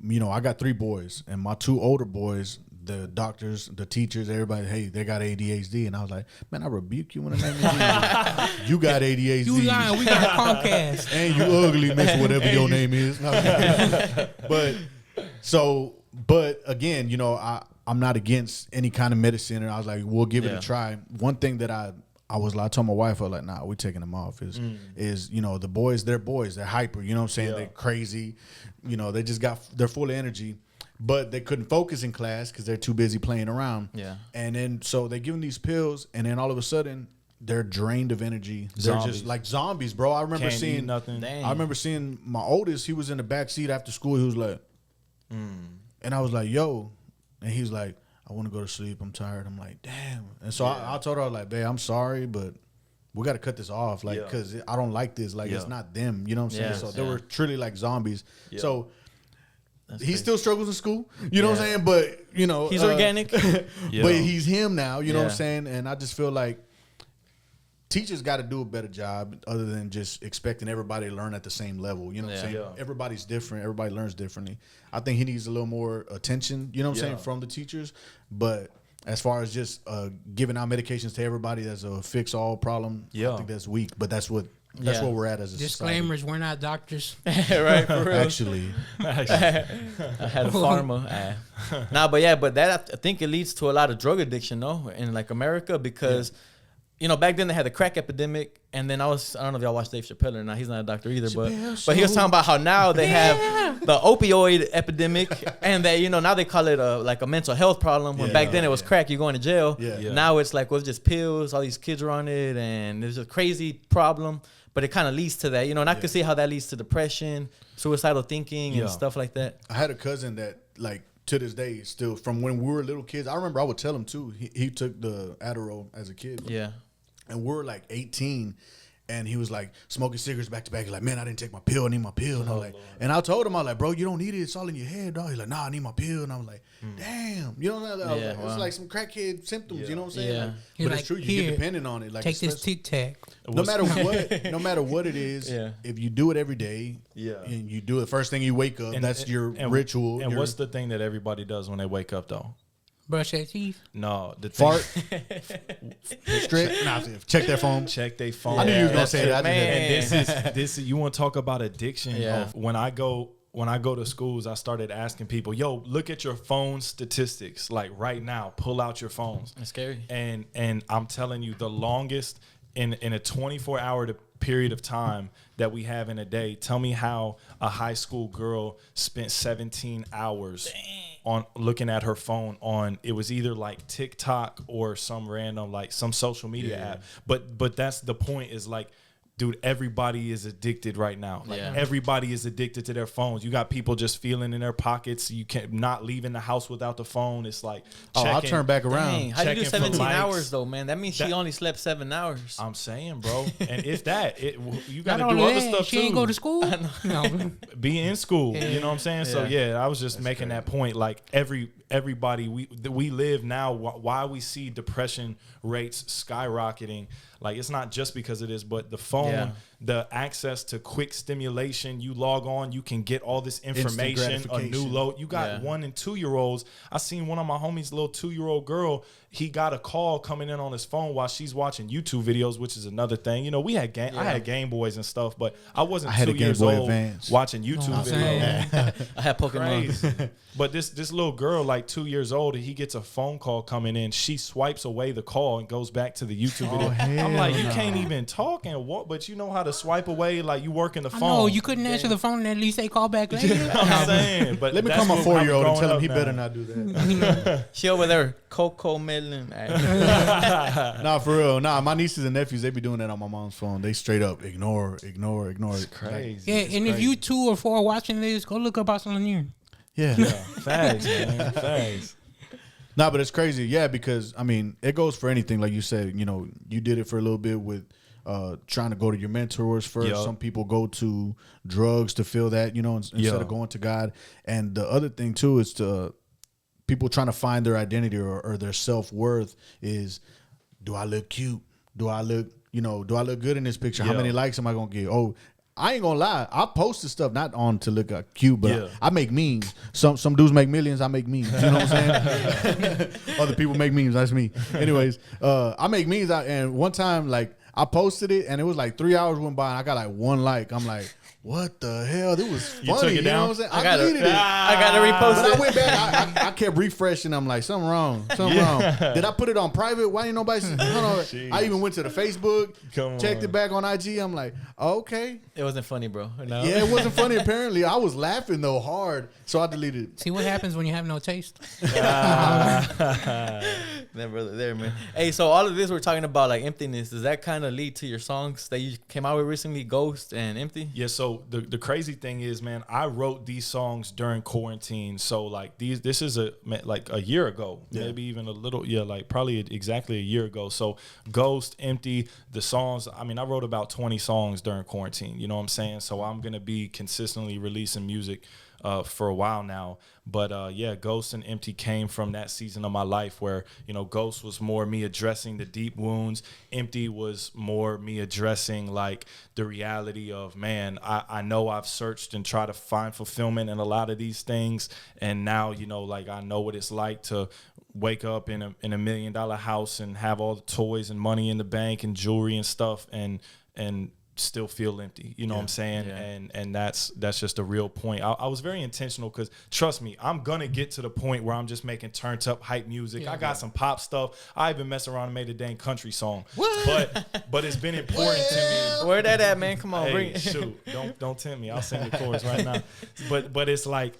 I got 3 boys, and my 2 older boys, the doctors, the teachers, everybody, hey, they got ADHD. And I was like, man, I rebuke you in the name of Jesus. You got ADHD. You lying, we got Comcast. And you ugly, miss whatever your name is. But again, I'm not against any kind of medicine. And I was like, we'll give it a try. One thing that I told my wife, I was like, nah, we're taking them off. Is the boys, they're boys. They're hyper, you know what I'm saying? They're crazy. They're full of energy. But they couldn't focus in class because they're too busy playing around. And then so they give them these pills, and then all of a sudden they're drained of energy. They're just like zombies, bro. I remember seeing nothing. I remember seeing my oldest. He was in the back seat after school. He was like, and I was like, yo, and he was like, I want to go to sleep. I'm tired. I'm like, damn. And so I told her, I was like, babe, I'm sorry, but we got to cut this off, like, because I don't like this. Like, it's not them. You know what I'm saying? So they were truly like zombies. So. He still struggles in school, you know what I'm saying? But, he's organic. But he's him now, you know what I'm saying? And I just feel like teachers got to do a better job other than just expecting everybody to learn at the same level. You know what I'm saying? Everybody's different. Everybody learns differently. I think he needs a little more attention, you know what I'm saying, from the teachers. But as far as just giving out medications to everybody that's a fix-all problem, I think that's weak. But that's what we're at as a disclaimers, society. We're not doctors. Right, for real. Actually. I had a pharma. But that, I think it leads to a lot of drug addiction, though, in like America, because back then they had the crack epidemic, and then I don't know if y'all watched Dave Chappelle or not. He's not a doctor either, but he was talking about how now they have the opioid epidemic, and that now they call it a mental health problem. When back then it was crack, you're going to jail. Now it's like, it's just pills. All these kids are on it, and it's a crazy problem. But it kind of leads to that, and I can see how that leads to depression, suicidal thinking, and stuff like that. I had a cousin that, like, to this day, still, from when we were little kids, I remember I would tell him, too. He took the Adderall as a kid. And we were, like, 18, and he was, like, smoking cigarettes back to back. He's like, man, I didn't take my pill. I need my pill. And I was like, and I told him, I was like, bro, you don't need it. It's all in your head, dog. He's like, nah, I need my pill. And I was like, damn. You know what I'm saying? It's like some crackhead symptoms, you know what I'm saying? Like, but it's true. You get dependent on it. Like, take this Tic Tac. No matter what it is, if you do it every day, and you do it first thing you wake up, that's your ritual. And what's the thing that everybody does when they wake up, though? Brush their teeth. No, the fart. Check their phone. Check their phone. I knew you was gonna say that. And this is you want to talk about addiction? When I go when I go to schools, I started asking people, yo, look at your phone statistics. Like right now, pull out your phones. That's scary. And I'm telling you, the longest in a 24-hour period of time that we have in a day, tell me how a high school girl spent 17 hours on looking at her phone on, it was either like TikTok or some random, like some social media app. But that's the point, is like, dude, everybody is addicted right now. Like everybody is addicted to their phones. You got people just feeling in their pockets. You can't not leaving the house without the phone. It's like, I'll turn back around. Dang, how do you do Checking for 17 likes. hours though, man? That means she only slept 7 hours. I'm saying, bro. And if that, you got Not to do only other that, stuff she too. ain't go to school. No. Be in school. You know what I'm saying? So Yeah. I was just making that point. Like everybody, we live now. Why we see depression rates skyrocketing? Like, it's not just because of this, but the phone, the access to quick stimulation. You log on, you can get all this information, a new load. You got 1 and 2 year olds. I seen one of my homies' little 2-year-old girl. He got a call coming in on his phone while she's watching YouTube videos, which is another thing. You know, we had I had Game Boys and stuff, but I wasn't 2 years old watching YouTube videos. I had Pokemon. Crazy. But this little girl, like 2 years old, he gets a phone call coming in. She swipes away the call and goes back to the YouTube video. I'm like, you can't even talk and what, but you know how to swipe away, like you work in the phone. No, you couldn't answer the phone and at least they call back later. I'm saying, but Let me call my 4-year-old and tell him he better not do that. She over there, Coco Melon. Nah, for real. Nah, my nieces and nephews, they be doing that on my mom's phone. They straight up ignore. It's crazy. Yeah, and if you 2 or 4 watching this, go look up Lanier. Yeah. Facts, man. Facts. Nah, but it's crazy. Yeah, because, I mean, it goes for anything. Like you said, you know, you did it for a little bit with trying to go to your mentors first. Yep. Some people go to drugs to feel that, you know, instead of going to God. And the other thing, too, is people trying to find their identity or their self-worth is, do I look cute? Do I look good in this picture? How many likes am I going to get? Oh, I ain't gonna lie. I posted stuff not on to look cute, but I make memes. Some dudes make millions. I make memes. You know what I'm saying? Other people make memes. That's me. Anyways, I make memes. And one time, like, I posted it, and it was like 3 hours went by, and I got like 1 like. I'm like, what the hell? It was funny. You took it know down? what I'm saying? I deleted it. I gotta repost But it. I went back. I kept refreshing. I'm like, something wrong. Did I put it on private? Why ain't nobody see? No. I even went to the Facebook, checked it back on IG. I'm like, okay. It wasn't funny, bro. No. Yeah, it wasn't funny apparently. I was laughing though hard. So I deleted it. See what happens when you have no taste. That brother there, man. Hey, so all of this we're talking about, like, emptiness, does that kind of lead to your songs that you came out with recently, Ghost and Empty? Yeah, so the crazy thing is, man, I wrote these songs during quarantine. So like this is like a year ago, maybe even a little, like probably exactly a year ago. So Ghost, Empty, the songs, I mean, I wrote about 20 songs during quarantine, you know what I'm saying? So I'm going to be consistently releasing music for a while now. But Ghost and Empty came from that season of my life where, you know, Ghost was more me addressing the deep wounds. Empty was more me addressing like the reality of, man, I know I've searched and tried to find fulfillment in a lot of these things. And now, you know, like I know what it's like to wake up in a $1 million house and have all the toys and money in the bank and jewelry and stuff and still feel empty, you know what I'm saying? And that's just a real point. I was very intentional because trust me, I'm gonna get to the point where I'm just making turned up hype music. I got some pop stuff. I even mess around and made a dang country song. But it's been important to me. Where that at, man? Come on, Hey, bring it. shoot, don't tempt me. I'll sing the chorus right now. But it's like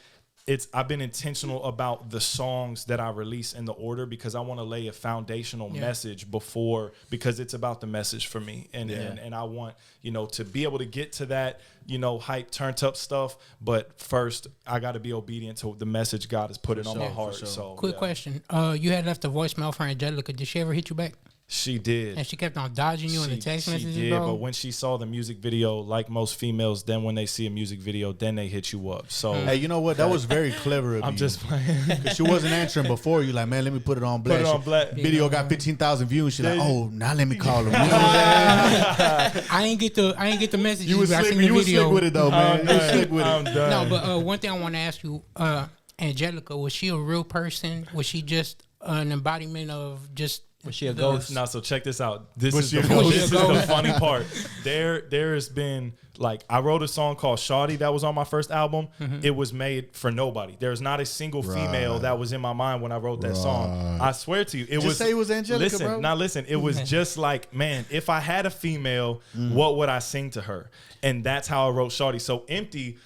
I've been intentional about the songs that I release in the order because I want to lay a foundational message before, because it's about the message for me. And I want, you know, to be able to get to that, you know, hype, turned up stuff. But first, I got to be obedient to the message God has put on my heart. So, Quick question. You had left a voicemail for Angelica. Did she ever hit you back? She did. And she kept on dodging you in the text messages, did, bro? but when she saw the music video, like most females, then when they see a music video, then they hit you up. So Hey, you know what? That was very clever of you. I'm just playing. Because she wasn't answering before. You like, man, let me put it on blast. Put it on blast. Video got 15,000 views. She like, oh, now let me call him. You know what I'm saying? I ain't get the message. You was I slick, seen the you was video. slick with it though, man. You was slick with I'm it. done. No, but one thing I want to ask you, Angelica, was she a real person? Was she just an embodiment of just Was she a ghost? No, so check this out. This Was is she a the ghost? this is the funny part. There has been like I wrote a song called Shawty that was on my first album. It was made for nobody. There's not a single female that was in my mind when I wrote that song. I swear to you, it was. Say it was Angelica, listen, bro. now listen. It was just like, man, if I had a female, what would I sing to her? And that's how I wrote Shawty. So Empty.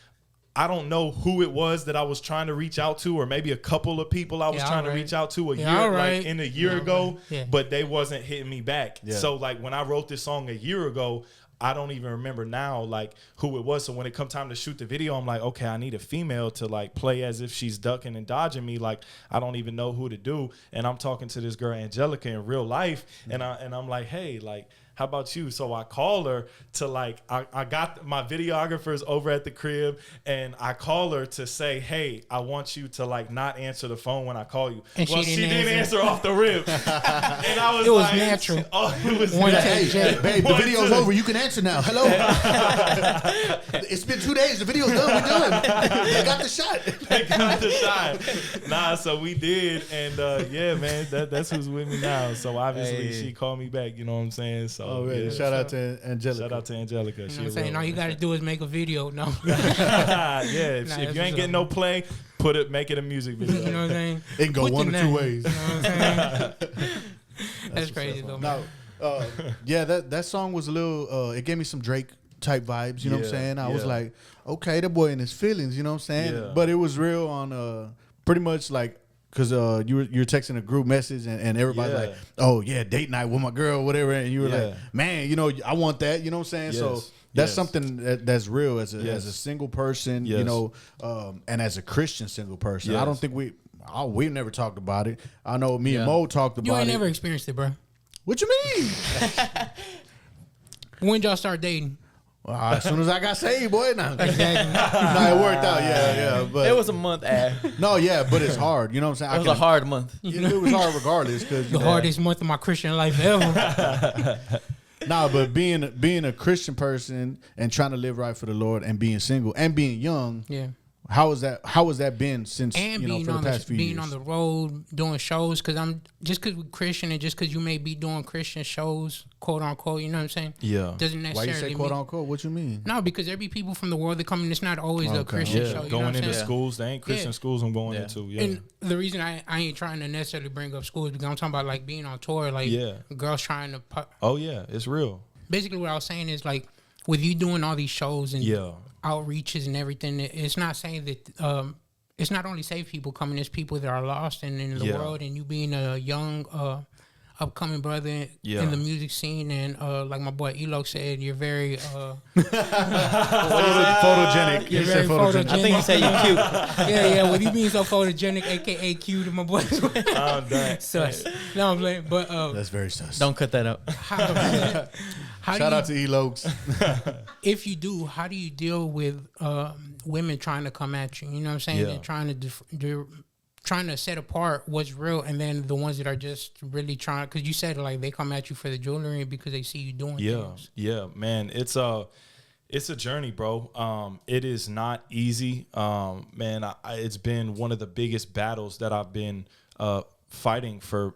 I don't know who it was that I was trying to reach out to, or maybe a couple of people I was trying to reach out to a year ago, but they wasn't hitting me back. Yeah. So like when I wrote this song a year ago, I don't even remember now like who it was. So when it come time to shoot the video, I'm like, okay, I need a female to like play as if she's ducking and dodging me. Like I don't even know who to do. And I'm talking to this girl Angelica in real life, and I'm like, hey, like, how about you? So I call her to like, I got my videographers over at the crib, and I call her to say, hey, I want you to like not answer the phone when I call you. And well, she didn't answer off the rip. And I was it was like, natural. Oh, it was One natural. take, Babe, the video's over. You can answer now. Hello. It's been 2 days. The video's done. We're done. They got the shot. They got the shot. Nah, so we did. And yeah, man, that's who's with me now. So obviously she called me back, you know what I'm saying? So Oh, man. yeah. Shout out to Angelica. Shout out to Angelica. You know what I'm saying? All you got to do is make a video. No. Yeah, if Nah, you ain't getting no play, make it a music video. You know what I'm saying? It can go Put one the or two name. ways. You know what I'm saying? That's crazy though. No, yeah, that song was a little. It gave me some Drake type vibes. You know what I'm saying? I was like, okay, the boy in his feelings. You know what I'm saying? Yeah. But it was real on pretty much like. Cause you're texting a group message and everybody's like, oh yeah, date night with my girl, whatever, and you were like, man, you know, I want that, you know what I'm saying? Yes. So that's something that's real as a single person, you know, and as a Christian single person. I don't think we've never talked about it. I know me and Mo talked about it. You ain't never experienced it, bro. What you mean? When y'all start dating? As soon as I got saved, boy. No, Exactly. no, it worked out. Yeah. But It was a month. no, yeah, but it's hard. You know what I'm saying? It was a hard month. It was hard regardless. Cause The hardest month of my Christian life ever. Nah, but being a Christian person and trying to live right for the Lord and being single and being young. Yeah. How has that been since And for the past few being years? on the road doing shows, because we're Christian, and just because you may be doing Christian shows, quote unquote, you know what I'm saying? Yeah. Doesn't Why necessarily you say quote unquote? What you mean? No, because there be people from the world that come in. It's not always a Christian show. You know Going what I'm into saying? schools, they ain't Christian schools I'm going into. Yeah. And the reason I ain't trying to necessarily bring up schools, because I'm talking about like being on tour, like girls trying to. Oh yeah, it's real. Basically, what I was saying is like with you doing all these shows and outreaches and everything, it's not saying that it's not only saved people coming, it's people that are lost and in the world, and you being a young upcoming brother in the music scene, and like my boy Elo said, you're very photogenic. You're You very said photogenic. I think he said you're cute. yeah, with you being so photogenic, aka cute, to my boy. I'm done. Sus. No, I'm playing, but That's very sus. Don't cut that out. Shout out to Elokes. If you do, how do you deal with women trying to come at you? You know what I'm saying? Yeah. And trying to set apart what's real, and then the ones that are just really trying. Because you said like they come at you for the jewelry because they see you doing things. Yeah, man. It's a journey, bro. It is not easy, man. It's been one of the biggest battles that I've been fighting for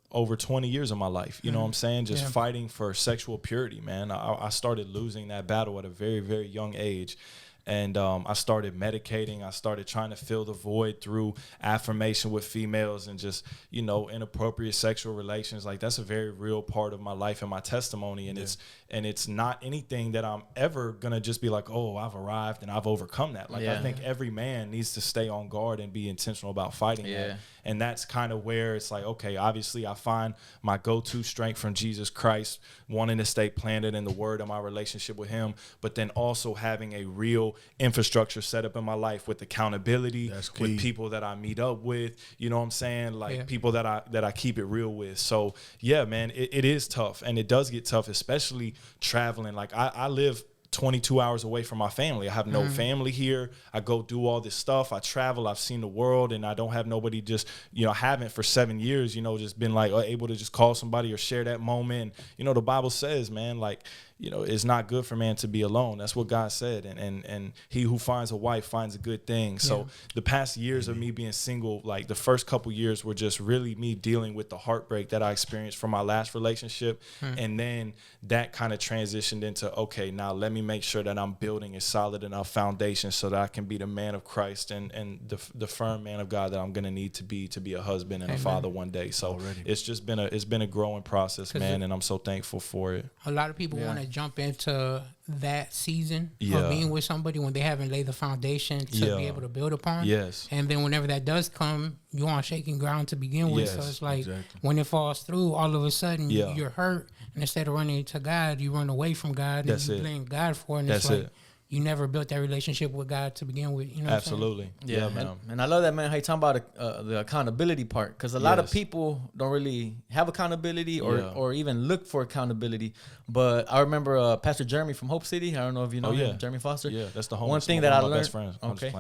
over 20 years of my life. You know what I'm saying? Just fighting for sexual purity, man. I started losing that battle at a very, very young age. And I started medicating. I started trying to fill the void through affirmation with females and just, inappropriate sexual relations. Like that's a very real part of my life and my testimony. And it's not anything that I'm ever gonna just be like, oh, I've arrived and I've overcome that. Like I think every man needs to stay on guard and be intentional about fighting that. And that's kind of where it's like, okay, obviously I find my go-to strength from Jesus Christ, wanting to stay planted in the word of my relationship with him, but then also having a real infrastructure set up in my life with accountability, with people that I meet up with, you know what I'm saying? Like people that I keep it real with. So yeah, man, it is tough, and it does get tough, especially traveling. Like I live 22 hours away from my family. I have no family here. I go do all this stuff. I travel. I've seen the world, and I don't have nobody just, haven't for 7 years, just been like able to just call somebody or share that moment. The Bible says, man, like, you know, it's not good for man to be alone. That's what God said. And he who finds a wife finds a good thing. So the past years of me being single, like the first couple years were just really me dealing with the heartbreak that I experienced from my last relationship. And then that kind of transitioned into, okay, now let me make sure that I'm building a solid enough foundation so that I can be the man of Christ and the firm man of God that I'm going to need to be a husband and a father one day. So it's just been a growing process, man. And I'm so thankful for it. A lot of people want to jump into that season of being with somebody when they haven't laid the foundation to be able to build upon. Yes. And then whenever that does come, you're on shaking ground to begin with. So it's like when it falls through, all of a sudden you're hurt. And instead of running to God, you run away from God and you blame God for it. And it's like you never built that relationship with God to begin with. You know Absolutely. Yeah, man. And I love that, man, how you talking about the accountability part. Because a lot of people don't really have accountability or even look for accountability. But I remember Pastor Jeremy from Hope City. I don't know if you know him, Jeremy Foster. Yeah, that's the homie. One thing that I learned. Best friends. Okay.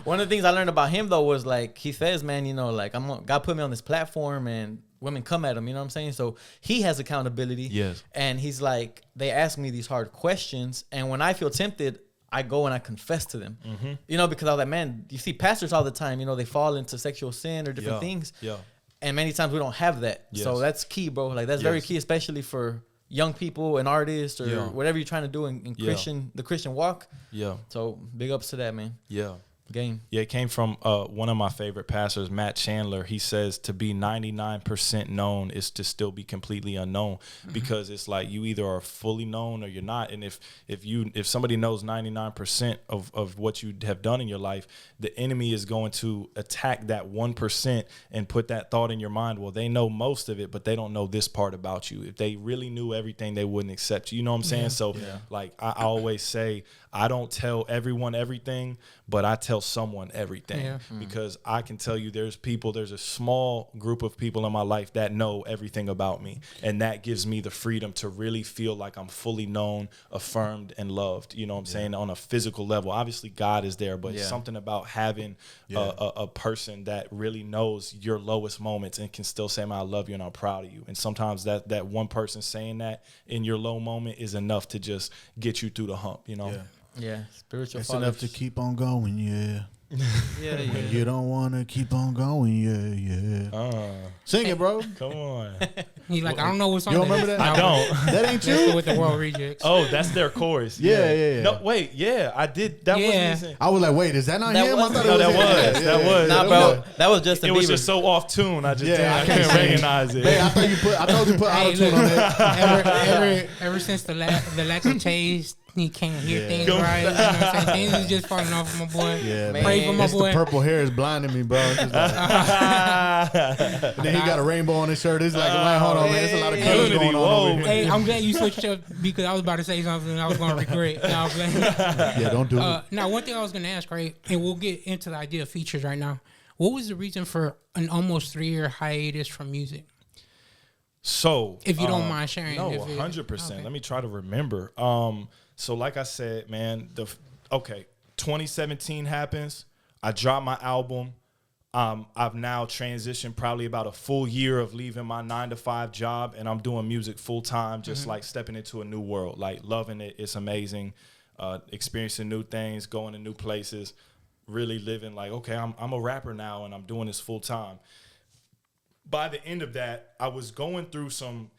One of the things I learned about him, though, was like he says, man, you know, like God put me on this platform and women come at him, you know what I'm saying? So he has accountability. Yes. And he's like, they ask me these hard questions. And when I feel tempted, I go and I confess to them. You know, because I was like, man, you see pastors all the time, you know, they fall into sexual sin or different things. Yeah. And many times we don't have that. Yes. So that's key, bro. Like that's very key, especially for young people and artists or whatever you're trying to do in the Christian walk. Yeah. So big ups to that, man. Yeah. Game. Yeah, it came from one of my favorite pastors, Matt Chandler. He says to be 99% known is to still be completely unknown, because it's like you either are fully known or you're not. And if somebody knows 99% of what you have done in your life, the enemy is going to attack that 1% and put that thought in your mind. Well, they know most of it, but they don't know this part about you. If they really knew everything, they wouldn't accept you. You know what I'm saying? So like I always say, I don't tell everyone everything, but I tell someone everything, because I can tell you there's a small group of people in my life that know everything about me. And that gives me the freedom to really feel like I'm fully known, affirmed, and loved, you know what I'm saying, on a physical level. Obviously God is there, but something about having a person that really knows your lowest moments and can still say, man, I love you and I'm proud of you. And sometimes that one person saying that in your low moment is enough to just get you through the hump, you know? Yeah, spiritual. It's enough to keep on going, When you don't want to keep on going, Sing it, bro. Come on. He's like, I don't know what's on You don't remember that? I don't. That ain't you? With the World Rejects. Oh, that's their chorus. Yeah. No, wait, I did. That wasn't. I was like, wait, is that not him? I thought No, that was. him. That was. Nah, bro, that was Justin Bieber. It was just so off tune. I couldn't recognize it. Man, I told you to put auto-tune on that. Ever since the lack of taste, he can't hear things right. You know what I'm saying? Things is just falling off for my boy. Yeah, Pray for my boy. The purple hair is blinding me, bro. And then he got a rainbow on his shirt. It's like, hold on, man. There's a lot of colors going on over here. Hey, I'm glad you switched up because I was about to say something I was going to regret. Yeah, don't do it. Now, one thing I was going to ask, right, and we'll get into the idea of features right now. What was the reason for an almost 3-year hiatus from music? So, if you don't mind sharing. No, 100%. Okay. Let me try to remember. So like I said, man, 2017 happens. I drop my album. I've now transitioned probably about a full year of leaving my 9-to-5 job, and I'm doing music full time, just like stepping into a new world, like loving it. It's amazing, experiencing new things, going to new places, really living like, okay, I'm a rapper now, and I'm doing this full time. By the end of that, I was going through some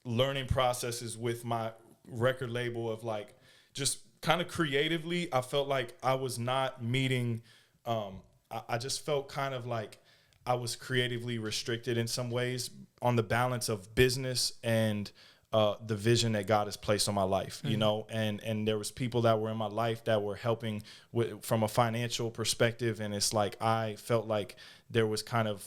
learning processes with my record label of like just kind of creatively. I felt like I was not meeting. I just felt kind of like I was creatively restricted in some ways on the balance of business and the vision that God has placed on my life, you know, and there was people that were in my life that were helping from a financial perspective. And it's like, I felt like there was kind of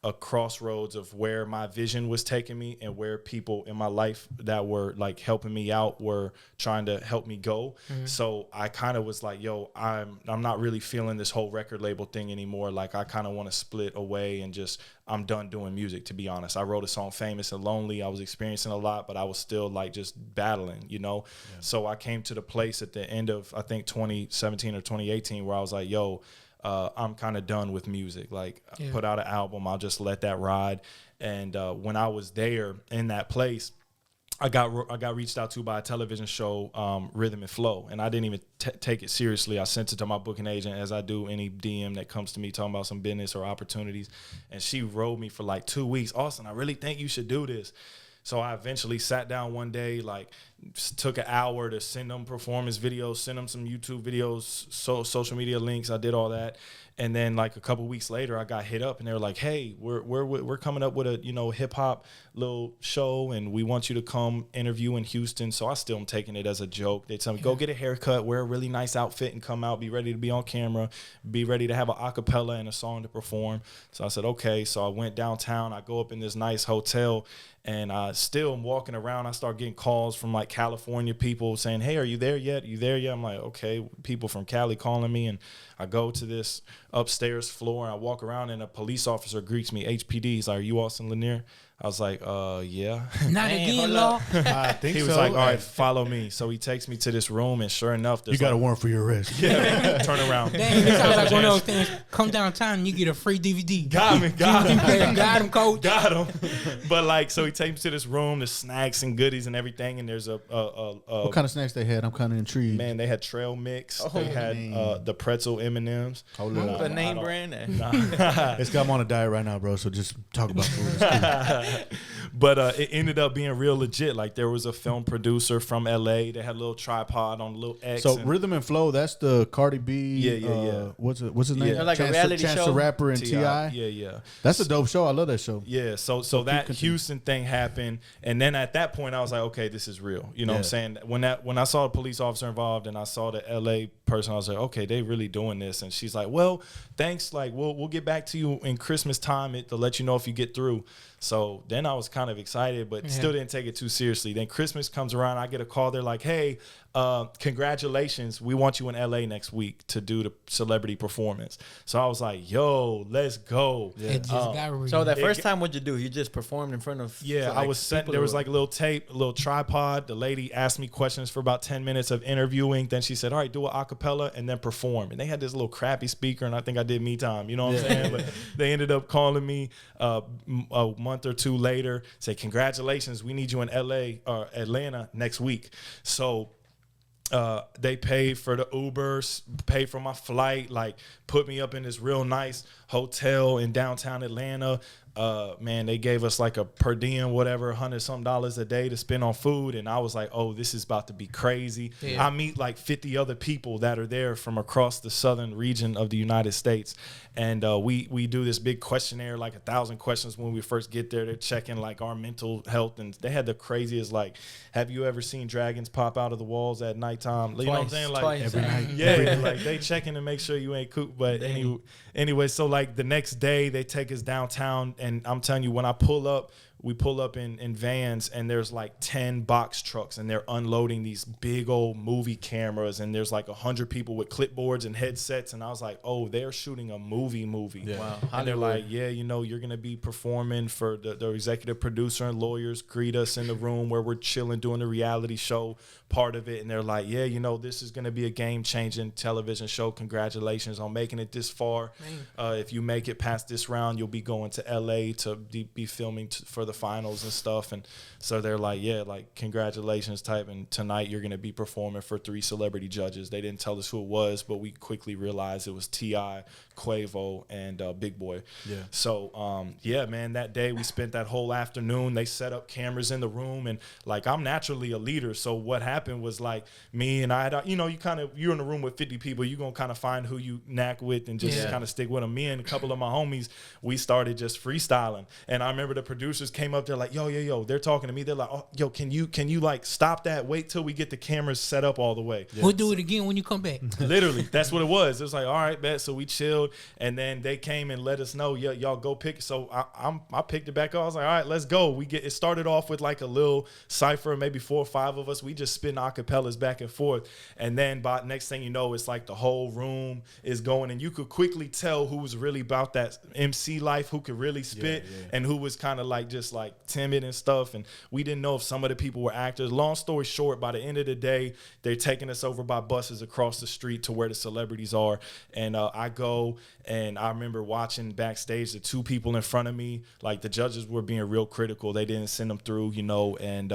a crossroads of where my vision was taking me and where people in my life that were like helping me out were trying to help me go. So I kind of was like, yo, I'm not really feeling this whole record label thing anymore. Like I kind of want to split away and just, I'm done doing music, to be honest. I wrote a song, Famous and Lonely. I was experiencing a lot, but I was still like just battling, you know? Yeah. So I came to the place at the end of, I think 2017 or 2018, where I was like, yo, I'm kind of done with music. Like, put out an album, I'll just let that ride. And when I was there in that place, I got reached out to by a television show, Rhythm and Flow, and I didn't even take it seriously. I sent it to my booking agent, as I do any DM that comes to me talking about some business or opportunities, and she wrote me for like 2 weeks. Austin, I really think you should do this. So I eventually sat down one day, like took an hour to send them performance videos, send them some YouTube videos, social media links. I did all that. And then like a couple weeks later, I got hit up and they were like, hey, we're coming up with a, hip hop little show and we want you to come interview in Houston. So I still am taking it as a joke. They tell me, go get a haircut, wear a really nice outfit and come out, be ready to be on camera, be ready to have an acapella and a song to perform. So I said, okay. So I went downtown. I go up in this nice hotel and I still am walking around. I start getting calls from like California people saying, hey, are you there yet? You there yet? I'm like, okay, people from Cali calling me. And I go to this upstairs floor and I walk around and a police officer greets me, HPD. He's like, are you Austin Lanier? I was like, yeah. Not again, law. I think he was like, all right, follow me. So he takes me to this room and sure enough, you got a warrant for your arrest. Yeah, turn around. Dang, it sounds like one of those things. Come downtown and you get a free DVD. Got Got him, coach. Got him. But like, so he takes me to this room, the snacks and goodies and everything. And there's what kind of snacks they had? I'm kind of intrigued. Man, they had trail mix. Oh, they had the pretzel M&Ms. The name brand. It's got, I'm on a diet right now, bro. So just talk about food. It's cool. But it ended up being real legit. Like there was a film producer from LA. They had a little tripod on a little X. So Rhythm and Flow, that's the Cardi B. Yeah. What's his name? Yeah. Like a reality Chance show. the Rapper and T.I. Yeah. That's a dope show. I love that show. Yeah, so that Houston thing happened, and then at that point I was like, okay, this is real. You know what I'm saying? When I saw a police officer involved and I saw the LA person, I was like, okay, they really doing this. And she's like, well, thanks. Like we'll get back to you in Christmas time to let you know if you get through. So then I was kind of excited, but still didn't take it too seriously. Then Christmas comes around, I get a call. They're like, hey, congratulations. We want you in LA next week to do the celebrity performance. So I was like, yo, let's go. Yeah. It just got real. So that first time, what'd you do? You just performed in front of I was sent. There was like a little tape, a little tripod. The lady asked me questions for about 10 minutes of interviewing. Then she said, all right, do an acapella and then perform. And they had this little crappy speaker, and I think I did me time. You know what I'm saying? But they ended up calling me a month or two later, say, congratulations, we need you in LA or Atlanta next week. So they paid for the Ubers, paid for my flight, like put me up in this real nice hotel in downtown Atlanta. Man, they gave us like a per diem, whatever, $100-something a day to spend on food. And I was like, oh, this is about to be crazy. Yeah. I meet like 50 other people that are there from across the southern region of the United States. And we do this big questionnaire, like 1,000 questions when we first get there. They're checking like our mental health. And they had the craziest, like, have you ever seen dragons pop out of the walls at nighttime? You know what I'm saying? Like twice. Every night. Yeah, like they checking to make sure you ain't cooked. But anyway, so like the next day they take us downtown, and I'm telling you, when we pull up in vans, and there's like 10 box trucks, and they're unloading these big old movie cameras, and there's like 100 people with clipboards and headsets, and I was like, oh, they're shooting a movie. Yeah. Wow. And they're like, yeah, you're gonna be performing for the executive producer and lawyers greet us in the room where we're chilling doing the reality show part of it. And they're like, yeah, this is gonna be a game-changing television show. Congratulations on making it this far. If you make it past this round, you'll be going to LA to be filming for the finals and stuff. And so they're like, yeah, like congratulations type, and tonight you're gonna be performing for 3 celebrity judges. They didn't tell us who it was, but we quickly realized it was T.I., Quavo, and Big Boy. Yeah. So man, that day we spent that whole afternoon. They set up cameras in the room, and like I'm naturally a leader. So what happened was like me and I had, you're in a room with 50 people, you're gonna kind of find who you knack with and just kind of stick with them. Me and a couple of my homies, we started just freestyling. And I remember the producers came up there like, yo, they're talking to me. They're like, oh, yo, can you like stop that? Wait till we get the cameras set up all the way. We'll do it again when you come back. Literally, that's what it was. It was like, all right, bet. So we chilled, and then they came and let us know, y'all go pick. So I picked it back up. I was like, all right, let's go. It started off with like a little cipher, maybe 4 or 5 of us. We just spitting acapellas back and forth, and then by next thing you know, it's like the whole room is going, and you could quickly tell who was really about that MC life, who could really spit, and who was kind of like just just like timid and stuff, and we didn't know if some of the people were actors. Long story short, by the end of the day, they're taking us over by buses across the street to where the celebrities are, and I go, and I remember watching backstage the two people in front of me, like the judges were being real critical. They didn't send them through, you know, and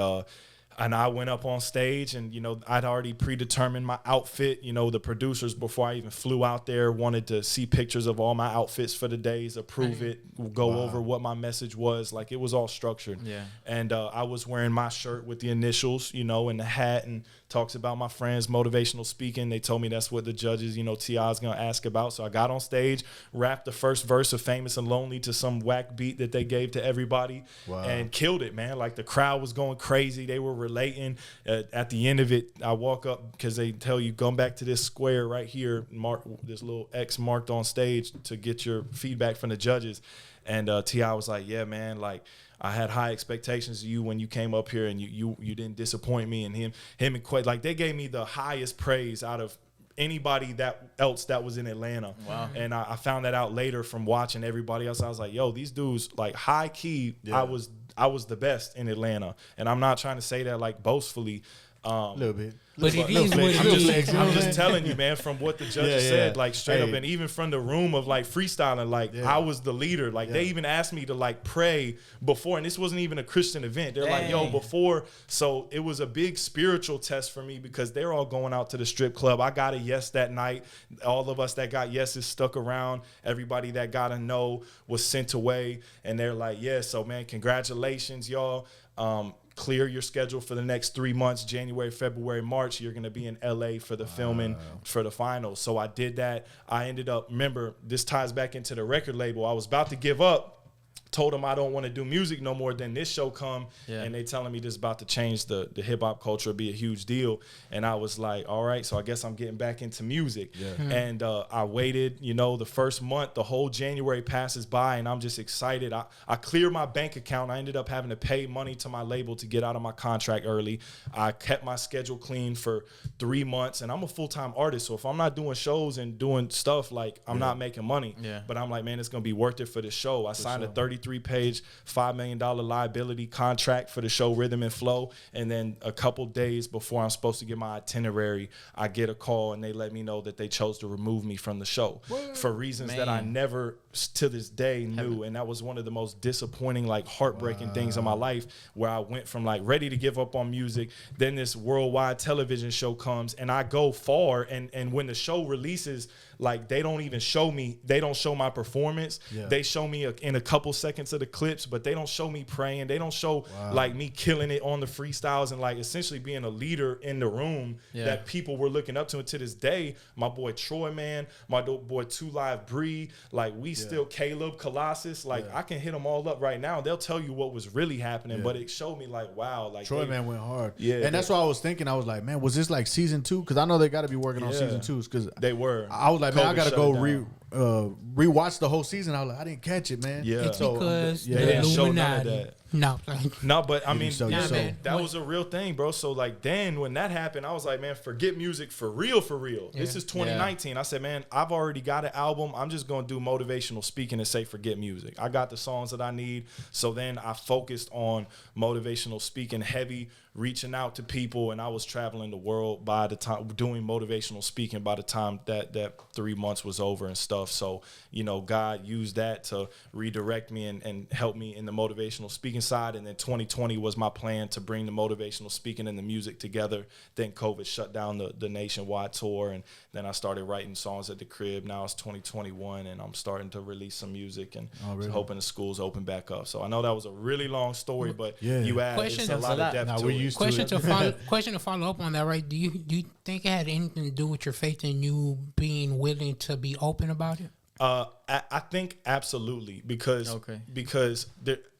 I went up on stage, and, you know, I'd already predetermined my outfit. You know, the producers, before I even flew out there, wanted to see pictures of all my outfits for the days, approve it, go over what my message was. Like, it was all structured. Yeah. And I was wearing my shirt with the initials, you know, and the hat, and talks about my friends, motivational speaking. They told me that's what the judges, you know, T.I. is going to ask about. So I got on stage, rapped the first verse of Famous and Lonely to some whack beat that they gave to everybody, and killed it, man. Like, the crowd was going crazy. They were relating. At the end of it, I walk up, because they tell you, come back to this square right here, mark this little X marked on stage to get your feedback from the judges. And T.I. was like, yeah, man, like, I had high expectations of you when you came up here, and you didn't disappoint me. And him and Quay, like, they gave me the highest praise out of anybody else that was in Atlanta. Wow. And I found that out later from watching everybody else. I was like, yo, these dudes, like, high key, I was the best in Atlanta. And I'm not trying to say that like boastfully. A little bit. But it is what it is. I'm just telling you, man, from what the judges said, like, straight up, and even from the room of like freestyling, like, I was the leader. Like, they even asked me to like pray before, and this wasn't even a Christian event. They're like, yo, before. So it was a big spiritual test for me, because they're all going out to the strip club. I got a yes that night. All of us that got yeses stuck around. Everybody that got a no was sent away, and they're like, yeah, so man, congratulations, y'all. Clear your schedule for the next 3 months, January, February, March. You're going to be in LA for the filming for the finals. So I did that. I ended up, remember, this ties back into the record label. I was about to give up. Told them I don't want to do music no more. Then this show come, and they telling me this about to change the hip hop culture, be a huge deal. And I was like, all right, so I guess I'm getting back into music. And I waited, you know, the first month, the whole January passes by, and I'm just excited. I cleared my bank account. I ended up having to pay money to my label to get out of my contract early. I kept my schedule clean for 3 months, and I'm a full-time artist. So if I'm not doing shows and doing stuff, like, I'm not making money. But I'm like, man, it's going to be worth it for the show. I signed a 33-page, $5 million liability contract for the show Rhythm and Flow. And then a couple days before I'm supposed to get my itinerary, I get a call, and they let me know that they chose to remove me from the show for reasons that I never to this day knew. And that was one of the most disappointing, like, heartbreaking things in my life, where I went from like ready to give up on music. Then this worldwide television show comes, and I go far. And when the show releases, like, they don't even show me, they don't show my performance. They show me in a couple seconds of the clips, but they don't show me praying. They don't show like me killing it on the freestyles and like essentially being a leader in the room that people were looking up to. And to this day, my boy Troy, man, my boy 2 Live Bree, like, we still, Caleb, Colossus, like, I can hit them all up right now. They'll tell you what was really happening, but it showed me like, wow, like, Troy, man, went hard. And that's what I was thinking. I was like, man, was this like season 2? Because I know they got to be working on season 2. Because they were. I was like, man, I gotta go rewatch the whole season. I was like, I didn't catch it, man. It's so, because they didn't show none of that. No, but I mean, that was a real thing, bro. So like, then when that happened, I was like, man, forget music for real, for real. This is 2019. I said, man, I've already got an album. I'm just gonna do motivational speaking and say forget music. I got the songs that I need. So then I focused on motivational speaking heavy, reaching out to people, and I was traveling the world by the time doing motivational speaking by the time that 3 months was over and stuff. So, you know, God used that to redirect me and help me in the motivational speaking side. And then 2020 was my plan to bring the motivational speaking and the music together. Then COVID shut down the nationwide tour, and then I started writing songs at the crib. Now it's 2021, and I'm starting to release some music, and hoping the schools open back up. So I know that was a really long story, but you add a lot of depth to it. Question to follow up on that, right? Do you think it had anything to do with your faith and you being willing to be open about it? I think absolutely, because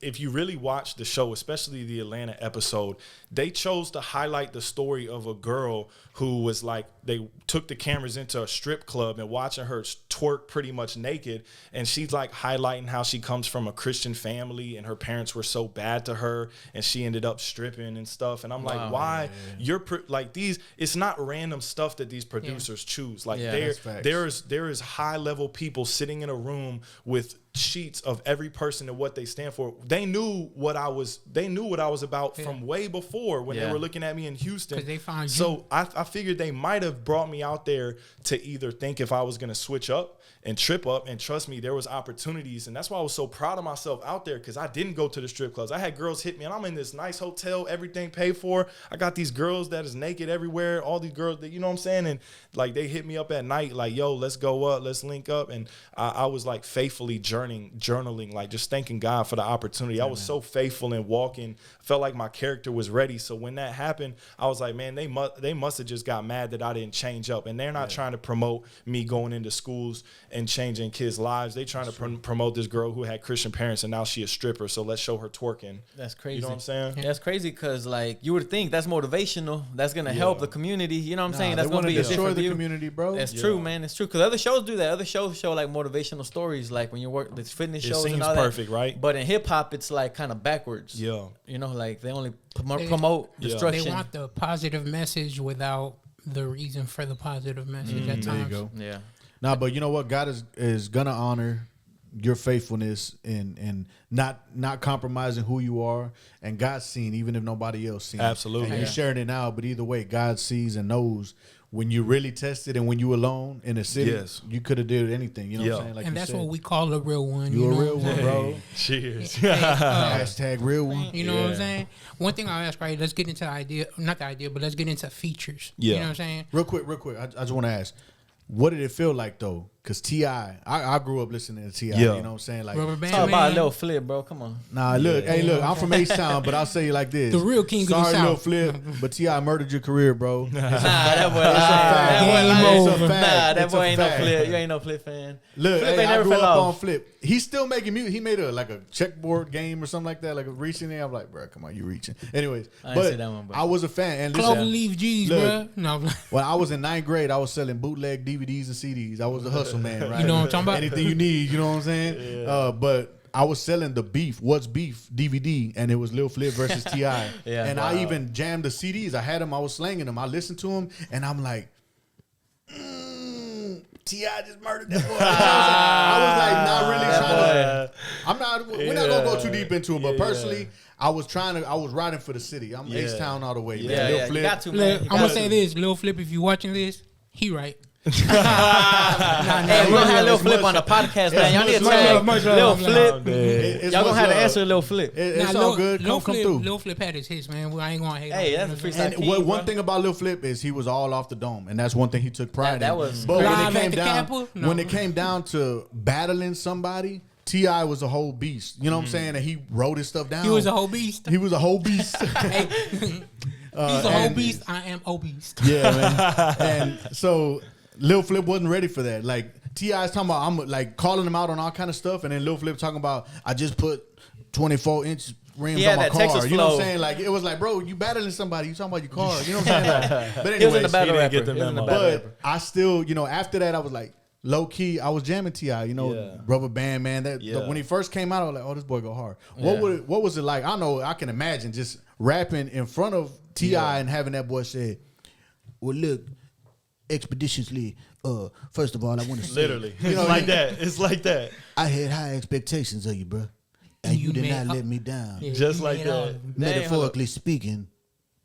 if you really watch the show, especially the Atlanta episode, they chose to highlight the story of a girl who was like, they took the cameras into a strip club and watching her twerk pretty much naked, and she's like highlighting how she comes from a Christian family and her parents were so bad to her and she ended up stripping and stuff. And I'm like, why you're like these? It's not random stuff that these producers choose. Like there is high level people sitting in a room with sheets of every person and what they stand for. They knew what I was about from way before when they were looking at me in Houston. 'Cause they found you. So I figured they might have brought me out there to either think if I was going to switch up and trip up, and trust me, there was opportunities. And that's why I was so proud of myself out there, because I didn't go to the strip clubs. I had girls hit me, and I'm in this nice hotel, everything paid for. I got these girls that is naked everywhere, all these girls that, you know what I'm saying? And like they hit me up at night like, yo, let's go up, let's link up. And I was like faithfully journaling, like just thanking God for the opportunity. I was so faithful in walking. I felt like my character was ready. So when that happened, I was like, man, they must have just got mad that I didn't change up. And they're not trying to promote me going into schools and changing kids' lives. They trying to promote this girl who had Christian parents and now she a stripper. So let's show her twerking. That's crazy. You know what I'm saying? That's crazy, because like you would think that's motivational. That's gonna help the community. You know what I'm saying? That's gonna be a different view. Community, bro. That's true, man. It's true. Because other shows do that. Other shows show like motivational stories, like when you work this fitness shows. It seems and all perfect, that. right? But in hip hop, it's like kind of backwards. Yeah. You know, like they only promote destruction. They want the positive message without the reason for the positive message at times. There you go. Yeah. Nah, but you know what? God is gonna honor your faithfulness and not compromising who you are, and God's seen even if nobody else seen. Absolutely. And you're sharing it now, but either way, God sees and knows when you really tested and when you alone in the city. Yes. You could have did anything. You know what I'm saying? Like and you that's said. what we call a real one. You a know real what I'm one, saying? bro. Cheers. Hashtag real one. You know what I'm saying? One thing I'll ask, right? Let's get into not the idea, but let's get into features. Yeah. You know what I'm saying? Real quick. I just want to ask, what did it feel like though? Because T.I., I grew up listening to T.I., you know what I'm saying? Like, Rubber Band Talk about a Man. little flip, bro. Come on. nah, look, hey, look, I'm from H-Town, but I'll say you like this. The real king of the Sorry, South. Lil Flip, but T.I. murdered your career, bro. It's a That boy, fact. Game It's over. a fact. that It's boy a ain't no fact. flip. You ain't no flip fan. Look, Flip hey, ain't I never grew fell up off. on Flip. He's still making music. He made a checkboard game or something like that, like recently. I'm like, bro, come on, you reaching. Anyways, I ain't say that one, bro. I was a fan. And Clover listen, Leaf G's, look, bro. No, when I was in 9th grade, I was selling bootleg DVDs and CDs. I was a hustle man, right? You know what I'm talking about? Anything you need, you know what I'm saying? But I was selling the What's Beef DVD, and it was Lil Flip versus T.I. Yeah, and wow. I even jammed the CDs. I had them. I was slanging them. I listened to them, and I'm like, T.I. just murdered that boy. I was like, not really trying to. I'm not. We're not gonna go too deep into it, but personally, I was riding for the city. I'm H-Town all the way, man. Lil Yeah, Flip. you got to, Look, man. I'm gonna say this, Lil Flip. If you watching this, he right. Hey, we're gonna have Lil Flip on the podcast, man. Y'all need to tag Lil Flip. Y'all gonna have to answer Lil Flip. It's Nah, all good. Lil Come Flip, through. Lil Flip had his hits, man. I ain't gonna hate. Hey, on that's him. a freestyle. And king, one bro. thing about Lil Flip is he was all off the dome, and that's one thing he took pride That in. was But Live at the Capitol? No. when it came down to battling somebody, T.I. was a whole beast. You know what I'm saying? And he wrote his stuff down. He was a whole beast. He was a whole beast. Hey, he's a whole beast. I am obese. Yeah, man. And so Lil Flip wasn't ready for that. Like T.I.'s talking about, I'm like calling him out on all kind of stuff, and then Lil Flip talking about, I just put 24-inch rims Yeah, on my that car. Texas You know what I'm flow. saying? Like it was like, bro, you battling somebody. You talking about your car. You know what I'm saying? Like, but He was in the anyways, battle didn't rapper. get the He was in the memo. battle but rapper. I still, after that, I was like, low key, I was jamming T.I. Rubber Band Man. When he first came out, I was like, oh, this boy go hard. What was it like? I know I can imagine just rapping in front of T.I. and having that boy say, well, look, expeditiously. First of all, I want to say, Literally. It's like that. It's like that. I had high expectations of you, bro, and you did not let me down. Yeah, Just he like made all that. of them. Metaphorically speaking,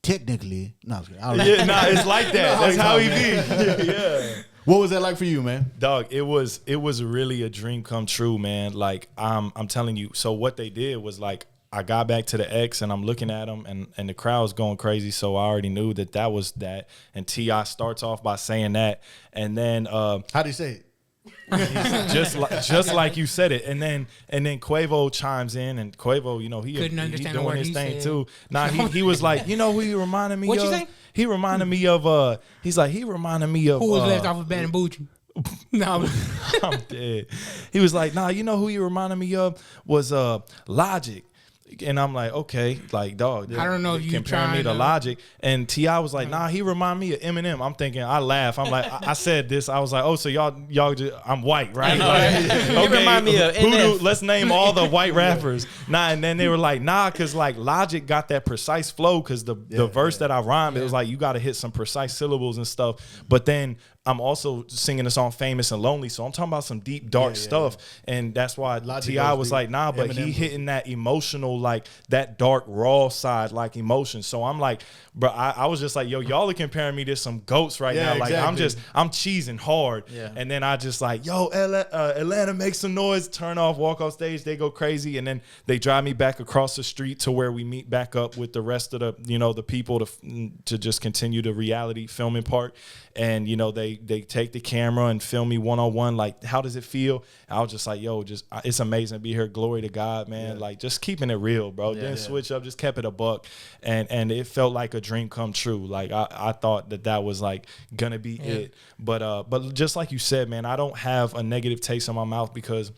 technically, no, I'm just kidding. I don't know. Yeah, nah, it's like that. That's how he talk, be. Yeah. What was that like for you, man? Dog, it was really a dream come true, man. Like I'm telling you. So what they did was like I got back to the X and I'm looking at them and the crowd's going crazy. So I already knew that was that. And T.I. starts off by saying that, and then How do you say it? just like you said it, and then Quavo chimes in, and Quavo, he Couldn't he understand a doing word his he thing said. too. Nah, he was like, who he reminded me What'd of? you say? He reminded me of he's like, he reminded me of Who was left off of Bad and Bougie? No, I'm dead. He was like, nah, who he reminded me of was Logic. And I'm like, okay, like, dog. I don't know if you comparing me trying to to- Logic. And T.I. was like, nah, he remind me of Eminem. I'm thinking, I laugh. I'm like, I said this. I was like, oh, so y'all just, I'm white, right? He remind me of NF. Let's name all the white rappers. Nah, and then they were like, nah, because like Logic got that precise flow because the verse that I rhymed, it was like, you got to hit some precise syllables and stuff. But then I'm also singing the song Famous and Lonely. So I'm talking about some deep, dark stuff. And that's why T.I. was like, nah, but Eminem he hitting that emotional, like that dark, raw side, like emotion. So I'm like, bro, I was just like, yo, y'all are comparing me to some goats right now. Like, I'm cheesing hard. Yeah. And then I just like, yo, Atlanta, make some noise, turn off, walk off stage. They go crazy. And then they drive me back across the street to where we meet back up with the rest of the, you know, the people to just continue the reality filming part. And, you know, they take the camera and film me one-on-one. Like, how does it feel? I was just like, yo, it's amazing to be here. Glory to God, man. Yeah. Like, just keeping it real, bro. Yeah, didn't switch up, just kept it a buck. And it felt like a dream come true. Like, I thought that was, like, going to be it. But just like you said, man, I don't have a negative taste in my mouth because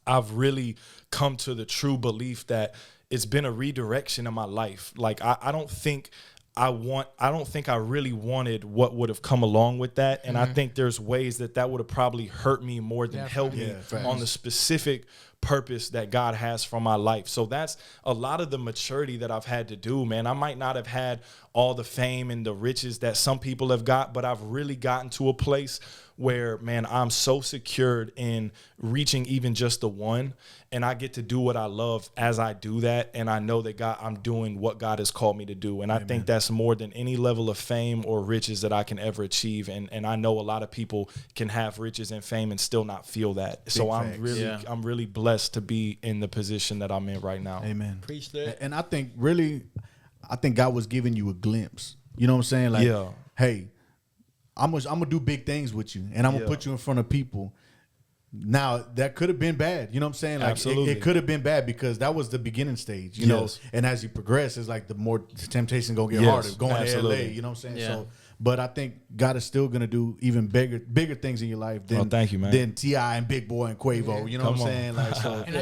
I've really come to the true belief that it's been a redirection in my life. Like, I don't think I really wanted what would have come along with that. And I think there's ways that would have probably hurt me more than helped me on the specific purpose that God has for my life. So that's a lot of the maturity that I've had to do, man. I might not have had all the fame and the riches that some people have got, but I've really gotten to a place where, man, I'm so secured in reaching even just the one, and I get to do what I love as I do that, and I know that I'm doing what God has called me to do, and I think that's more than any level of fame or riches that I can ever achieve, and I know a lot of people can have riches and fame and still not feel that. Big so I'm really blessed to be in the position that I'm in right now. Amen. Preach that. And I think God was giving you a glimpse. You know what I'm saying? Like, hey, I'm gonna do big things with you, and I'm gonna put you in front of people. Now, that could have been bad. You know what I'm saying? Like, absolutely. It could have been bad because that was the beginning stage, you know? And as you progress, it's like the more temptation going to get harder. Going to LA, you know what I'm saying? So, but I think God is still going to do even bigger things in your life than, thank you, man. Than T.I. and Big Boy and Quavo. You know what I'm saying? Like, so. And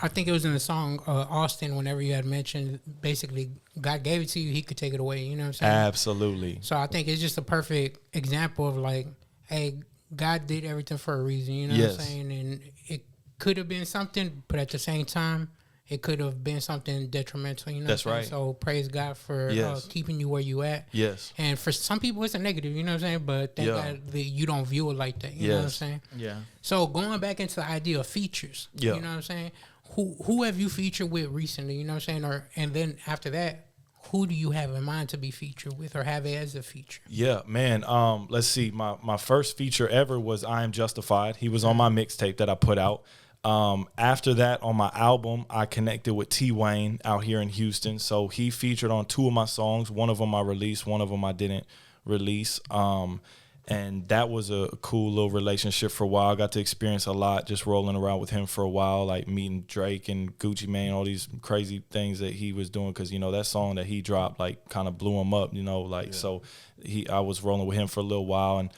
I think it was in the song Austin, whenever you had mentioned, basically, God gave it to you, he could take it away. You know what I'm saying? Absolutely. So I think it's just a perfect example of like, hey, God did everything for a reason, you know what I'm saying? And it could have been something, but at the same time, it could have been something detrimental, you know That's what I'm right. saying? So praise God for keeping you where you at. Yes. And for some people, it's a negative, you know what I'm saying? But thank God that you don't view it like that, you know what I'm saying? Yeah. So going back into the idea of features, you know what I'm saying? Who have you featured with recently, you know what I'm saying? And then after that, who do you have in mind to be featured with or have as a feature? Yeah, man. Let's see. My first feature ever was I Am Justified. He was on my mixtape that I put out. After that, on my album, I connected with T. Wayne out here in Houston. So he featured on 2 of my songs. One of them I released. One of them I didn't release. And that was a cool little relationship for a while. I got to experience a lot just rolling around with him for a while, like meeting Drake and Gucci Mane, all these crazy things that he was doing. Because, you know, that song that he dropped, like, kind of blew him up, you know, like, so I was rolling with him for a little while.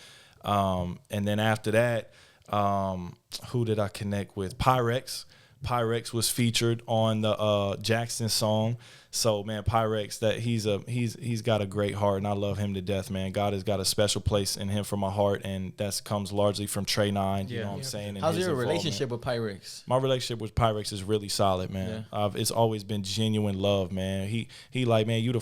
And then after that, who did I connect with? Pyrix. Pyrix was featured on the Jackson song. So, man, Pyrix, that he's got a great heart, and I love him to death, man. God has got a special place in him for my heart, and that comes largely from Trey 9, you know what I'm saying? And how's your relationship with Pyrix? My relationship with Pyrix is really solid, man. Yeah. It's always been genuine love, man. He like, man, you the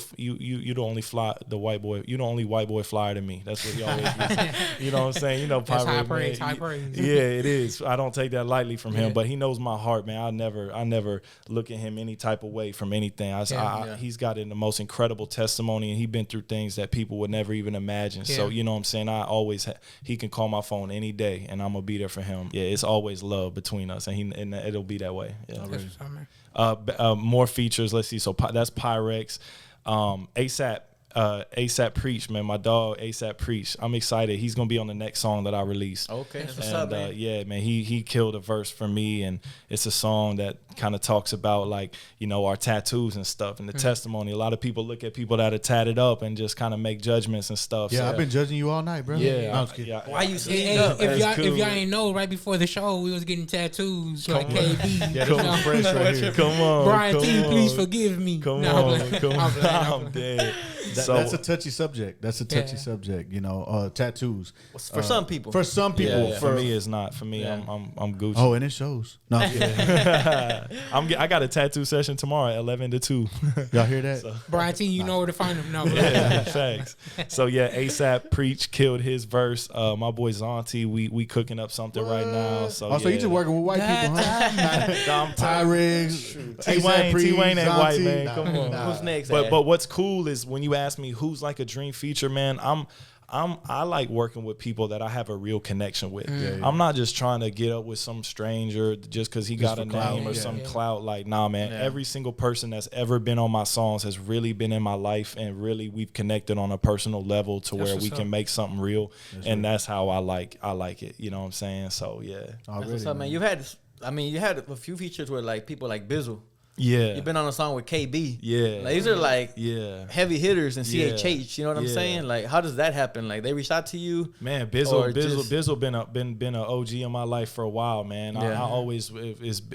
only white boy flyer to me. That's what he always gets. You know what I'm saying? You know, Pyrix, high praise. Yeah, it is. I don't take that lightly from him, but he knows my heart, man. I never look at him any type of way from anything. He's got the most incredible testimony, and he's been through things that people would never even imagine. So, you know what I'm saying? I always he can call my phone any day, and I'm gonna be there for him. Yeah, it's always love between us, and it'll be that way. Yeah. More features. Let's see. So that's Pyrix, ASAP Preach, man. My dog ASAP Preach. I'm excited. He's gonna be on the next song that I released. Okay, that's what's up, man. Yeah, man. He killed a verse for me, and it's a song that kind of talks about, like, you know, our tattoos and stuff and the testimony. A lot of people look at people that are tatted up and just kind of make judgments and stuff. Yeah, so, I've been judging you all night, bro. Yeah. Why you sleeping up? If y'all ain't know, right before the show, we was getting tattoos like KB. Yeah, this was fresh right here. Come on, Brian T, please forgive me. Come on. I'm dead. That's a touchy subject. That's a touchy subject. You know, tattoos. For some people. For some people. For me, it's not. For me, I'm Gucci. Oh, and it shows. No, I got a tattoo session tomorrow at 11 to 2. Y'all hear that? So. Brian T, you know where to find him. No, Thanks. So yeah, ASAP Preach killed his verse. My boy Zonti, we cooking up something right now. So so you just working with white people, huh? Pyrix, T-Wayne ain't white, man. Come on. Who's next? But what's cool is when you ask me who's like a dream feature, man, I like working with people that I have a real connection with. I'm not just trying to get up with some stranger just because he got a name or some clout. Like, nah, man. Every single person that's ever been on my songs has really been in my life, and really we've connected on a personal level to where we can make something real. That's how I like it. You know what I'm saying? So yeah. That's what's up, man. You had a few features with like people like Bizzle. Yeah. You've been on a song with KB. Yeah. Like, these are like heavy hitters in CHH. You know what I'm saying? Like, how does that happen? Like, they reached out to you? Man, Bizzle been an OG in my life for a while, man. I always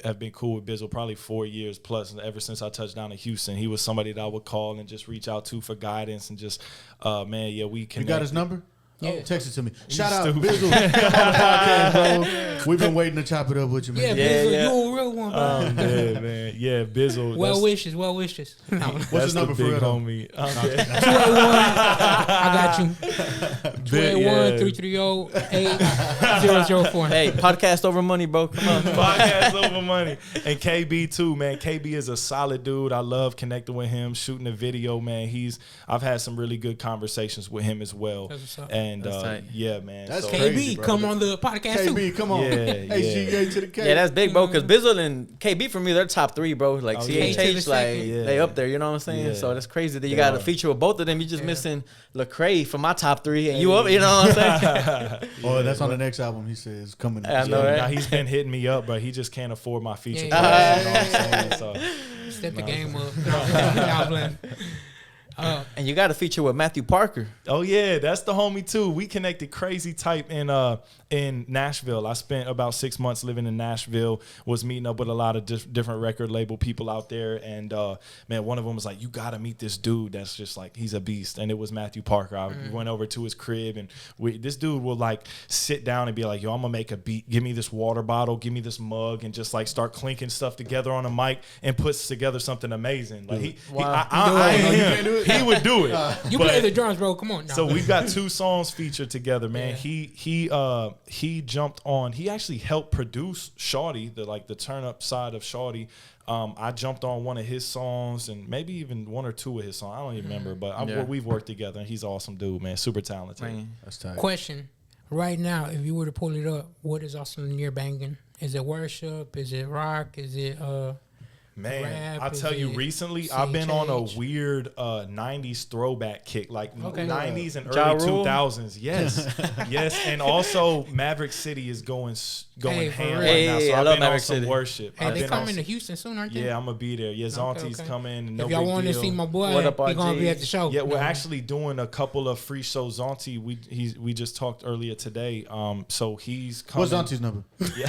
have been cool with Bizzle, probably 4 years plus. Ever since I touched down in Houston, he was somebody that I would call and just reach out to for guidance and just, we connected. You got his number? Yeah. Text it to me. Shout out Bizzle. Come on the podcast, bro. We've been waiting to chop it up with you, man. Bizzle, you a real one, bro. Yeah, man. Yeah, Bizzle. Well wishes. No. What's his number for real, homie? 281. I got you. 281-330-8004. Hey, podcast over money, bro. Come on. Podcast over money. And KB too, man. KB is a solid dude. I love connecting with him, shooting a video, man. I've had some really good conversations with him as well. And yeah, man. That's KB, crazy, bro. come on the podcast too. KB, come on. HGA to the K. Yeah, that's big, bro. Because Bizzle and KB for me, they're top 3, bro. Like CHH, like they up there. You know what I'm saying? Yeah. So that's crazy that you got a feature with both of them. You just missing Lecrae from my top 3, and you up. You know what I'm saying? That's on the next album. He says coming. I know, right? Now he's been hitting me up, but he just can't afford my feature. You know what I'm saying? So step the game up. And you got a feature with Matthew Parker. Oh yeah, that's the homie too. We connected crazy type in Nashville. I spent about 6 months living in Nashville. Was meeting up with a lot of different record label people out there, and man, one of them was like, "You gotta meet this dude. That's just like he's a beast." And it was Matthew Parker. I went over to his crib, and this dude will like sit down and be like, "Yo, I'm gonna make a beat. Give me this water bottle. Give me this mug," and just like start clinking stuff together on a mic and puts together something amazing. Like he would do it. You play the drums, bro. Come on. No. So we've got 2 songs featured together, man. Yeah. He jumped on. He actually helped produce Shawty, the turn up side of Shawty. I jumped on one of his songs and maybe even 1 or 2 of his songs. I don't even remember, but we've worked together. And he's an awesome dude, man. Super talented. Man. That's tight. Question: right now, if you were to pull it up, what is Austin Lanier banging? Is it worship? Is it rock? Is it Man, rap? I'll tell you, recently I've been on a weird 90s throwback kick, like 90s and early 2000s. Yes, yes, and also Maverick City is going ham right now. So I've been on some worship. Hey, they coming to Houston soon, aren't they? Yeah, I'm gonna be there. Yeah, Zonti's coming. No if y'all want to see my boy, he's gonna be at the show. Yeah, we're actually doing a couple of free shows. Zonti, we just talked earlier today. So he's coming. What's Zonti's number? Yeah.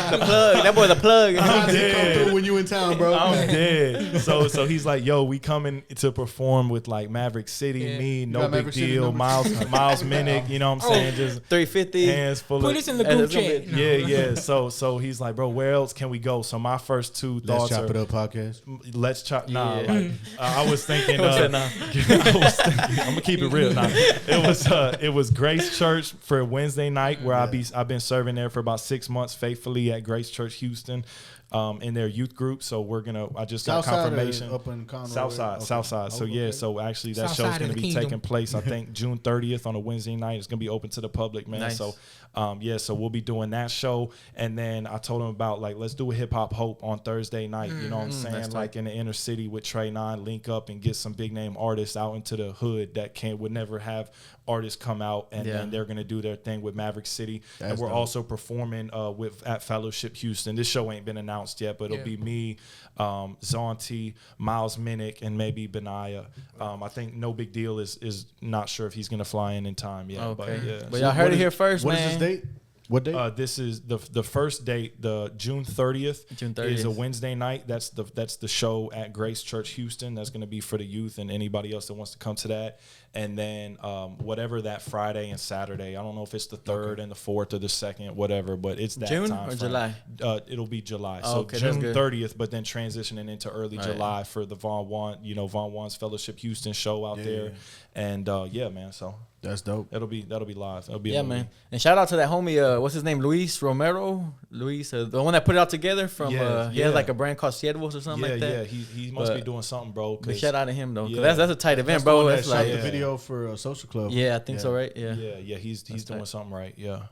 The plug. That boy, the plug. I'm dead. Come through when you in town, bro. I'm dead. So he's like, yo, we coming to perform with like Maverick City, me, No Big Deal, Miles Minnick. You know what I'm saying? Just 350. Hands full Put of. this in the group chat. Yeah. So he's like, bro, where else can we go? So my first 2 thoughts Let's Chop It Up podcast. Let's chop. Nah, I was thinking. Nah. I'm gonna keep it real. Nah. It was Grace Church for Wednesday night where I've been serving there for about 6 months faithfully at Grace Church Houston. In their youth group, so I just got confirmation. Up in Conroe. Southside. So so actually that show's going to be taking place. I think June 30th on a Wednesday night. It's going to be open to the public, man. Nice. So so we'll be doing that show, and then I told him about like let's do a Hip Hop Hope on Thursday night. You know what I'm saying? Like in the inner city with Trey 9, link up and get some big name artists out into the hood that would never have artists come out, and then they're going to do their thing with Maverick City. And we're also performing at Fellowship Houston. This show ain't been announced yet, but it'll be me, Zonti, Miles Minnick, and maybe Benaya. I think No Big Deal is not sure if he's going to fly in time yet. Okay. But But y'all heard it here first, What man. is this date? What day? This is the first date. The June 30th. June 30th is a Wednesday night. That's the show at Grace Church Houston. That's going to be for the youth and anybody else that wants to come to that. And then whatever that Friday and Saturday. I don't know if it's the 3rd and the 4th or the 2nd, whatever. But it's that June time or frame. July. It'll be July. Oh, So okay, that's June good. 30th, but then transitioning into early July for the Von Juan's Fellowship Houston show out there. And yeah, man. So that's dope. that'll be live. It'll be man. And shout out to that homie. What's his name? Luis Romero. The one that put it all together from. He has like a brand called Hiatus or something like that. Yeah, he must be doing something, bro. Big shout out to him though. 'Cause Yeah. that's a tight event, That's bro. the one That's that shot like the video for Social Club. I think so, right? Yeah. Yeah, he's doing tight. something right. Yeah.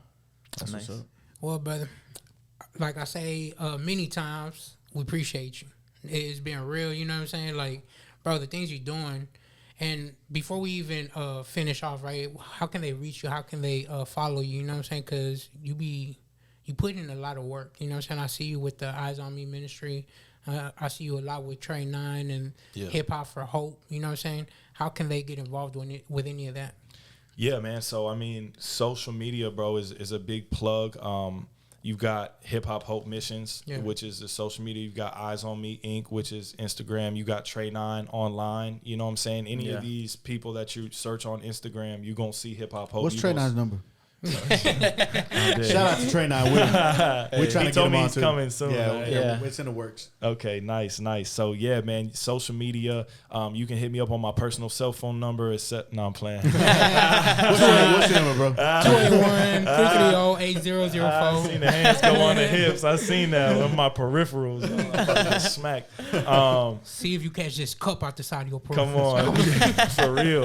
That's Nice. what's up. Well, brother, like I say many times, we appreciate you. It's been real, you know what I'm saying? Like, bro, the things you're doing. And before we even finish off, right, how can they reach you? How can they follow you? You know what I'm saying? Because you put in a lot of work. You know what I'm saying? I see you with the Eyes on Me ministry. I see you a lot with Train 9 and Hip Hop for Hope. You know what I'm saying? How can they get involved with any of that? Yeah, man. So, I mean, social media, bro, is a big plug. You've got Hip Hop Hope Missions, which is the social media. You've got Eyes on Me Inc., which is Instagram. You got Trey 9 online. You know what I'm saying? Any of these people that you search on Instagram, you're going to see Hip Hop Hope. What's Trey 9's number? Shout out to Trey 9. We're trying to get him on he's too. coming soon. Yeah, it's in the works. Okay, nice. So yeah, man, social media. You can hit me up on my personal cell phone number. No, I'm playing. What's your number, bro? 281-330-8004. I seen the hands go on the hips. I seen that on my peripherals. Smack. See if you catch this cup out the side of your peripherals. Come on, for real.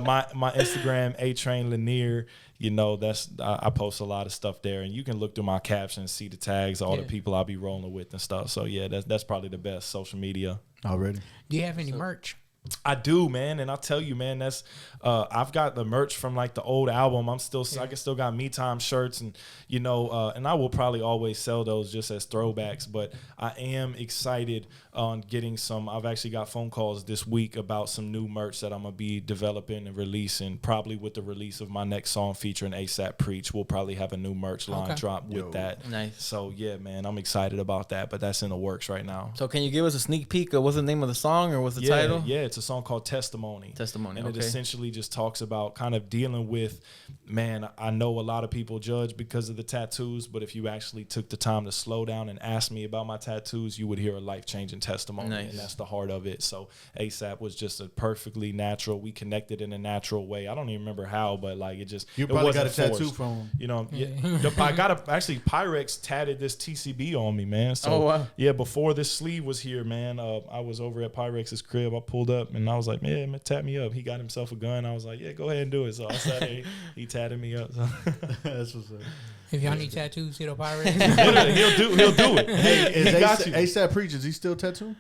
My Instagram, A-Train Lanier. You know, I post a lot of stuff there, and you can look through my captions, see the tags, all the people I'll be rolling with and stuff. So yeah, that's probably the best social media. Already. Do you have any merch? I do, man, and I'll tell you, man, that's I've got the merch from like the old album. I can still got Me Time shirts, and you know, and I will probably always sell those just as throwbacks. But I am excited on getting some. I've actually got phone calls this week about some new merch that I'm gonna be developing and releasing. Probably with the release of my next song featuring ASAP Preach, we'll probably have a new merch line drop with that. Nice. So yeah, man, I'm excited about that. But that's in the works right now. So can you give us a sneak peek of what's the name of the song or what's the title? Yeah, it's a song called Testimony. And it essentially just talks about kind of dealing with, man, I know a lot of people judge because of the tattoos, but if you actually took the time to slow down and ask me about my tattoos, you would hear a life-changing testimony. Nice. And that's the heart of it. So ASAP was just a perfectly natural. We connected in a natural way. I don't even remember how, but like you probably got a tattoo from him. You know, I got actually Pyrix tatted this TCB on me, man. So yeah, before this sleeve was here, man, I was over at Pyrex's crib. I pulled up and I was like, man, tap me up. He got himself a gun. I was like, yeah, go ahead and do it. So I sat there, he tatted me up. So. That's what's up. If y'all need tattoos, hit up Pyrix. he'll do it. Hey, he got you. ASAP Preach, is he still tattooed?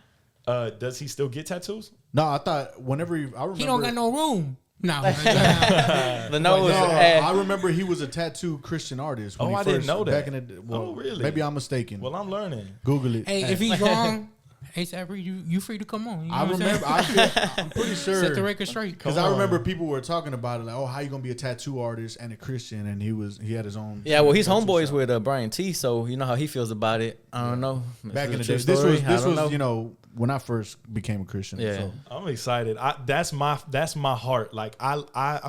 Does he still get tattoos? No, I thought whenever I remember He don't got no room. No. The nose. I remember he was a tattoo Christian artist. When I didn't know that. Back in the, well, really? Maybe I'm mistaken. Well, I'm learning. Google it. Hey, if he's wrong, ASAP Preach, you free to come on. You know I what remember. I'm saying? I'm pretty sure. Set the record straight. Because I remember people were talking about it, like, oh, how you gonna be a tattoo artist and a Christian? And he had his own. Yeah, well, he's homeboys with Brian T, so you know how he feels about it. I don't know. Back in the day, this was you know, when I first became a Christian. Yeah. So. I'm excited. That's my heart. Like I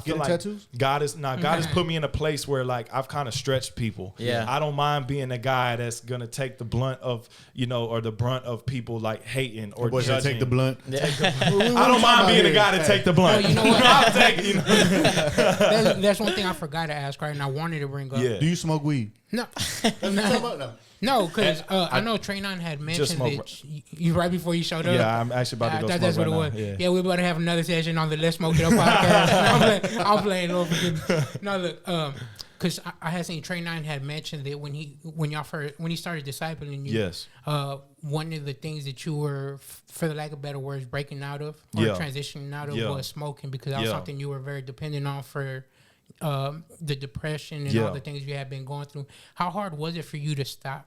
feel like tattoos? God has put me in a place where like I've kind of stretched people. Yeah. I don't mind being a guy that's gonna take the blunt of, you know, or the brunt of people like hating or judging. Take the blunt. I don't mind being the guy to take the blunt. Well, you know what? I'll take it. You know? That's one thing I forgot to ask, right? And I wanted to bring up. Yeah. Do you smoke weed? No. No. No, because I know Trey 9 had mentioned that you right before you showed up. Yeah, I'm actually about to go I thought smoke that's what right it was. now. Yeah, we're about to have another session on the Let's Smoke It Up podcast. I'm playing, Lord forgive me. No, look, because I had seen Trey 9 had mentioned that when he started discipling you. Yes. One of the things that you were, for the lack of better words, breaking out of or transitioning out of was smoking, because that was something you were very dependent on for the depression and all the things you had been going through. How hard was it for you to stop?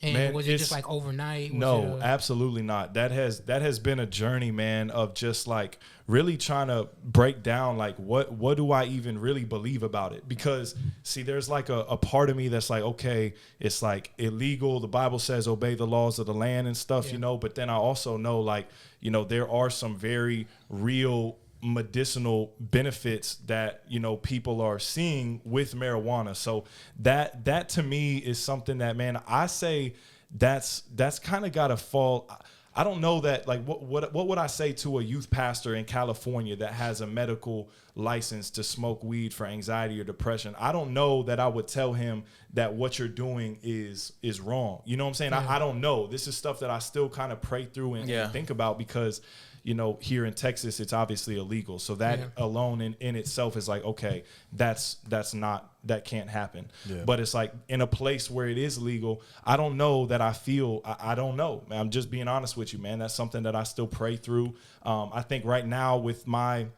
And Man, was it just like overnight? No, absolutely not. That has been a journey, man, of just like really trying to break down like what do I even really believe about it? Because see, there's like a part of me that's like, okay, it's like illegal. The Bible says obey the laws of the land and stuff, you know, but then I also know like, you know, there are some very real medicinal benefits that, you know, people are seeing with marijuana. So that to me is something that, man, I say that's kind of got to fall. I don't know that, like, what would I say to a youth pastor in California that has a medical license to smoke weed for anxiety or depression? I don't know that I would tell him that what you're doing is wrong. You know what I'm saying? I don't know. This is stuff that I still kind of pray through and think about because, you know, here in Texas, it's obviously illegal. So that alone in itself is like, okay, that can't happen. Yeah. But it's like in a place where it is legal, I don't know that I don't know. I'm just being honest with you, man. That's something that I still pray through. I think right now with my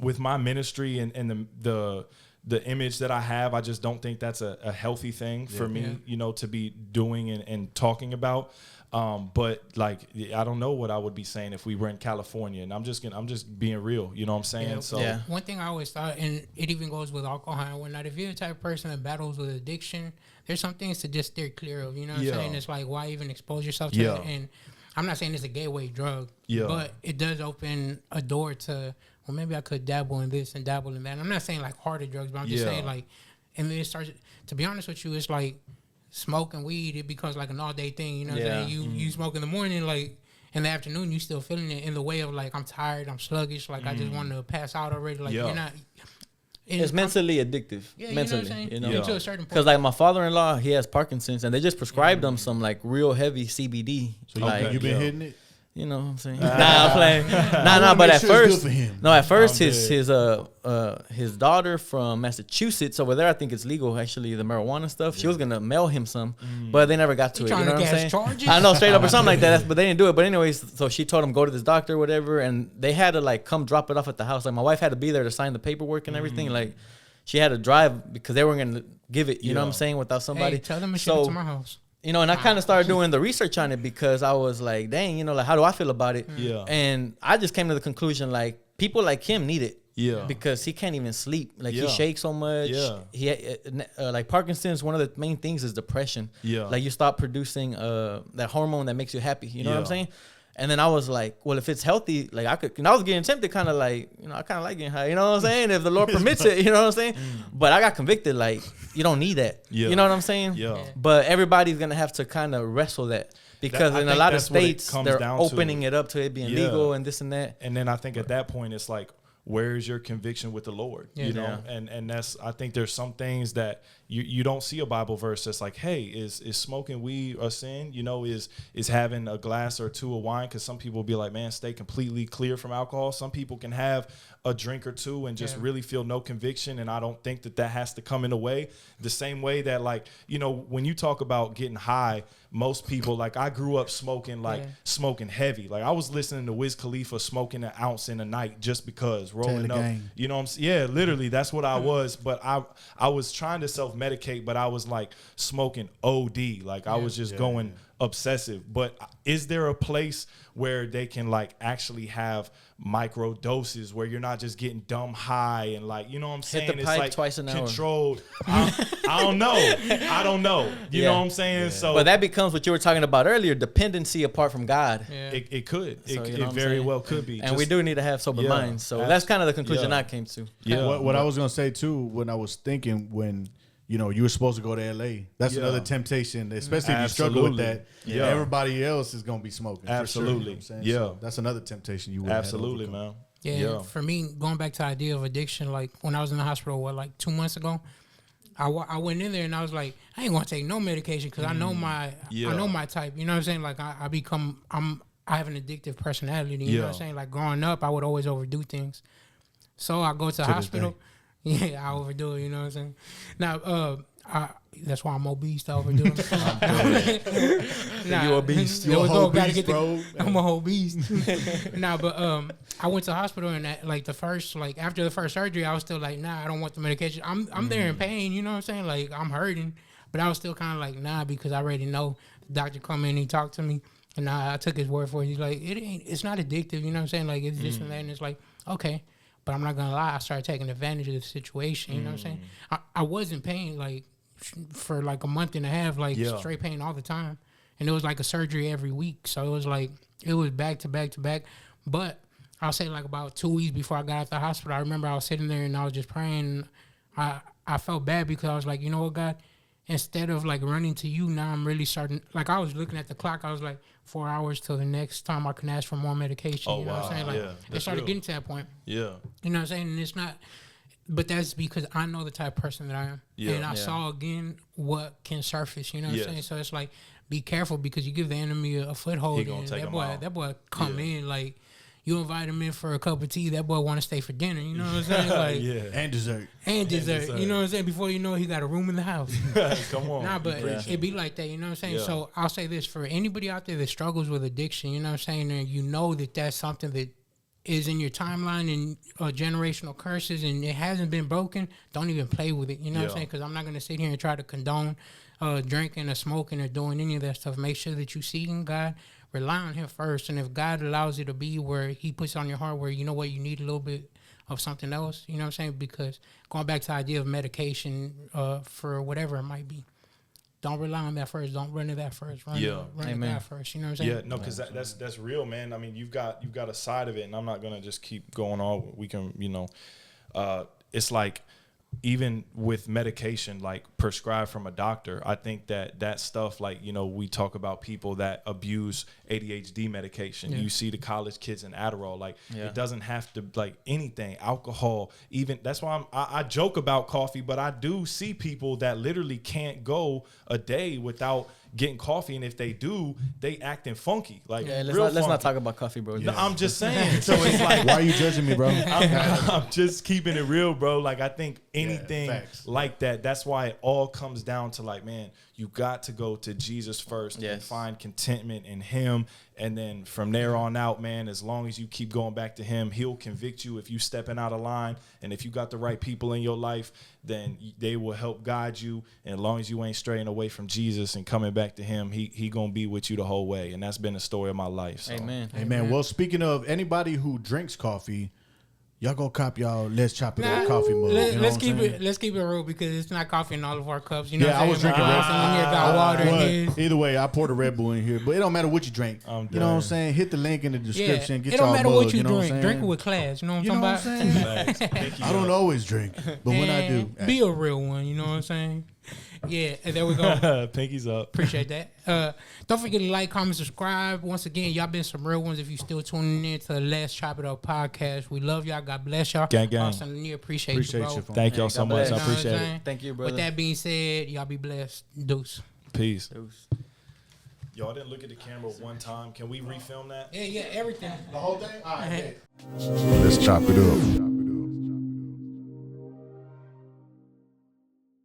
ministry and the image that I have, I just don't think that's a healthy thing for me, you know, to be doing and talking about. But like, I don't know what I would be saying if we were in California, and I'm just being real, you know what I'm saying? Yeah. So one thing I always thought, and it even goes with alcohol and whatnot, if you're the type of person that battles with addiction, there's some things to just steer clear of, you know what I'm saying? It's like, why even expose yourself to it? And I'm not saying it's a gateway drug, but it does open a door to, well, maybe I could dabble in this and dabble in that. I'm not saying like harder drugs, but I'm just saying like, and then it starts, to be honest with you, it's like, smoking weed, it becomes like an all-day thing, you know what I'm saying? You smoke in the morning, like in the afternoon you still feeling it in the way of like, I'm tired, I'm sluggish, like I just want to pass out already, like you're not. It's mentally addictive. Yeah, mentally, you know? To a certain point. Because like my father-in-law, he has Parkinson's, and they just prescribed him some like real heavy CBD. So like, you been hitting it? You know what I'm saying? Nah, I'm playing. Nah, but at first, his daughter from Massachusetts over there, I think it's legal actually, the marijuana stuff. She was gonna mail him some, but they never got to it. You know what I'm saying? Charges? I know, straight up or something like that. But they didn't do it. But anyways, so she told him go to this doctor or whatever, and they had to like come drop it off at the house. Like my wife had to be there to sign the paperwork and everything. Like she had to drive because they weren't gonna give it. You know what I'm saying? Without somebody. Hey, tell them to ship it to my house. You know, and I kind of started doing the research on it because I was like, dang, you know, like, how do I feel about it? Yeah. And I just came to the conclusion, like, people like him need it. Yeah. Because he can't even sleep. Like, he shakes so much. Yeah. He like, Parkinson's, one of the main things is depression. Yeah. Like, you stop producing that hormone that makes you happy. You know what I'm saying? And then I was like, well, if it's healthy, like I could, and I was getting tempted kind of like, you know, I kind of like getting high, you know what I'm saying? If the Lord permits it, you know what I'm saying? But I got convicted, like, you don't need that. You know what I'm saying? Yeah. But everybody's going to have to kind of wrestle that. Because in a lot of states, they're opening it up to it being legal and this and that. And then I think at that point, it's like, where's your conviction with the Lord? You know, and that's, I think there's some things that you don't see a Bible verse that's like, hey, is smoking weed a sin? You know, is having a glass or two of wine? Because some people will be like, man, stay completely clear from alcohol. Some people can have a drink or two and just really feel no conviction. And I don't think that has to come in a way. The same way that, like, you know, when you talk about getting high, most people, like, I grew up smoking, like smoking heavy. Like, I was listening to Wiz Khalifa smoking an ounce in a night just because, rolling up. You know what I'm saying? Yeah, literally, that's what I was. But I was trying to self-medicate, but I was like smoking OD. Like, I was just going obsessive. But is there a place where they can like actually have micro doses where you're not just getting dumb high and like, you know what I'm saying? Hit the pipe it's like twice an hour. Controlled. I don't know. You know what I'm saying? Yeah. So, but that becomes what you were talking about earlier, dependency apart from God. Yeah. It could. So, it very well could be. And we do need to have sober minds. So that's kind of the conclusion I came to. Yeah. What I was going to say too, when I was thinking when, you know, you were supposed to go to LA. That's another temptation, especially if you struggle with that. Yeah. Everybody else is going to be smoking. Absolutely. For sure, you know so that's another temptation you would absolutely, man. Yeah. For me, going back to the idea of addiction, like when I was in the hospital, like 2 months ago, I went in there and I was like, I ain't going to take no medication because I know my type. You know what I'm saying? Like I have an addictive personality. You know what I'm saying? Like growing up, I would always overdo things. So I go to the hospital. Yeah, I overdo it, you know what I'm saying? Now, that's why I'm obese, I overdo it. You obese. You're a whole beast, bro. I'm a whole beast. But I went to the hospital and after the first surgery, I was still like, nah, I don't want the medication. I'm there in pain, you know what I'm saying? Like, I'm hurting. But I was still kind of like, nah, because I already know the doctor come in and he talked to me. And I took his word for it. He's like, it's not addictive. You know what I'm saying? Like, it's this and that. And it's like, okay. But I'm not going to lie. I started taking advantage of the situation. You know what I'm saying? I wasn't paying, like, for like a month and a half, like straight pain all the time. And it was like a surgery every week. So it was like, it was back to back to back. But I'll say like about 2 weeks before I got out the hospital, I remember I was sitting there and I was just praying. I felt bad because I was like, you know what, God, instead of like running to you, now I'm really starting, like I was looking at the clock. I was like 4 hours till the next time I can ask for more medication. Oh, you know what I'm saying? Like it started getting to that point. Yeah. You know what I'm saying? And it's not, but that's because I know the type of person that I am. Yeah. And I saw again what can surface, you know what I'm saying? So it's like, be careful because you give the enemy a foothold. And that boy come in like, you invite him in for a cup of tea, that boy want to stay for dinner. You know what I'm saying? Like, And dessert. And dessert. You know what I'm saying? Before you know it, he got a room in the house. Come on. Nah, but it be like that. You know what I'm saying? Yeah. So I'll say this. For anybody out there that struggles with addiction, you know what I'm saying? And you know that that's something that is in your timeline and generational curses and it hasn't been broken, don't even play with it. You know what I'm saying? Because I'm not going to sit here and try to condone drinking or smoking or doing any of that stuff. Make sure that you seeking God. Rely on him first, and if God allows it to be where he puts on your heart where, you know what, you need a little bit of something else, you know what I'm saying? Because going back to the idea of medication for whatever it might be, don't rely on that first. Don't run to that first. Run to that first. You know what I'm saying? Yeah, no, because that's real, man. I mean, you've got a side of it, and I'm not gonna just keep going on. We can, it's like, even with medication, like prescribed from a doctor, I think that stuff, like, we talk about people that abuse ADHD medication. You see the college kids in Adderall, like it doesn't have to, like, anything, alcohol, even. That's why I joke about coffee, but I do see people that literally can't go a day without getting coffee, and if they do, they acting funky. Like, let's not talk about coffee, bro. No, I'm just saying. So it's like, why are you judging me, bro? I'm just keeping it real, bro. Like, I think anything like that, that's why it all comes down to, like, man, you got to go to Jesus first and find contentment in him. And then from there on out, man, as long as you keep going back to him, he'll convict you if you stepping out of line. And if you got the right people in your life, then they will help guide you. And as long as you ain't straying away from Jesus and coming back to him, he going to be with you the whole way. And that's been the story of my life. So. Amen. Well, speaking of anybody who drinks coffee, y'all go cop y'all Let's Chop It Up coffee mug. Let's keep it real because it's not coffee in all of our cups. You know, I was drinking Red Bull. Got water in his. Either way, I poured a Red Bull in here, but it don't matter what you drink. You know what I'm saying? Hit the link in the description. Get it don't matter mug, what you drink. Drink it with class. You know what I'm talking about? I don't always drink, but when I do, be a real one. You know what I'm saying? Yeah, and there we go. Pinkies up. Appreciate that. Don't forget to like, comment, subscribe. Once again, y'all been some real ones. If you still tuning in to the Let's Chop It Up podcast, we love y'all. God bless y'all. Gang, gang. Austin Lanier, appreciate you, bro. Thank y'all so much. I appreciate it. Thank you, brother. With that being said, y'all be blessed. Deuce. Peace. Y'all didn't look at the camera one time. Can we refilm that? Yeah, everything. The whole thing? All right. Let's chop it up.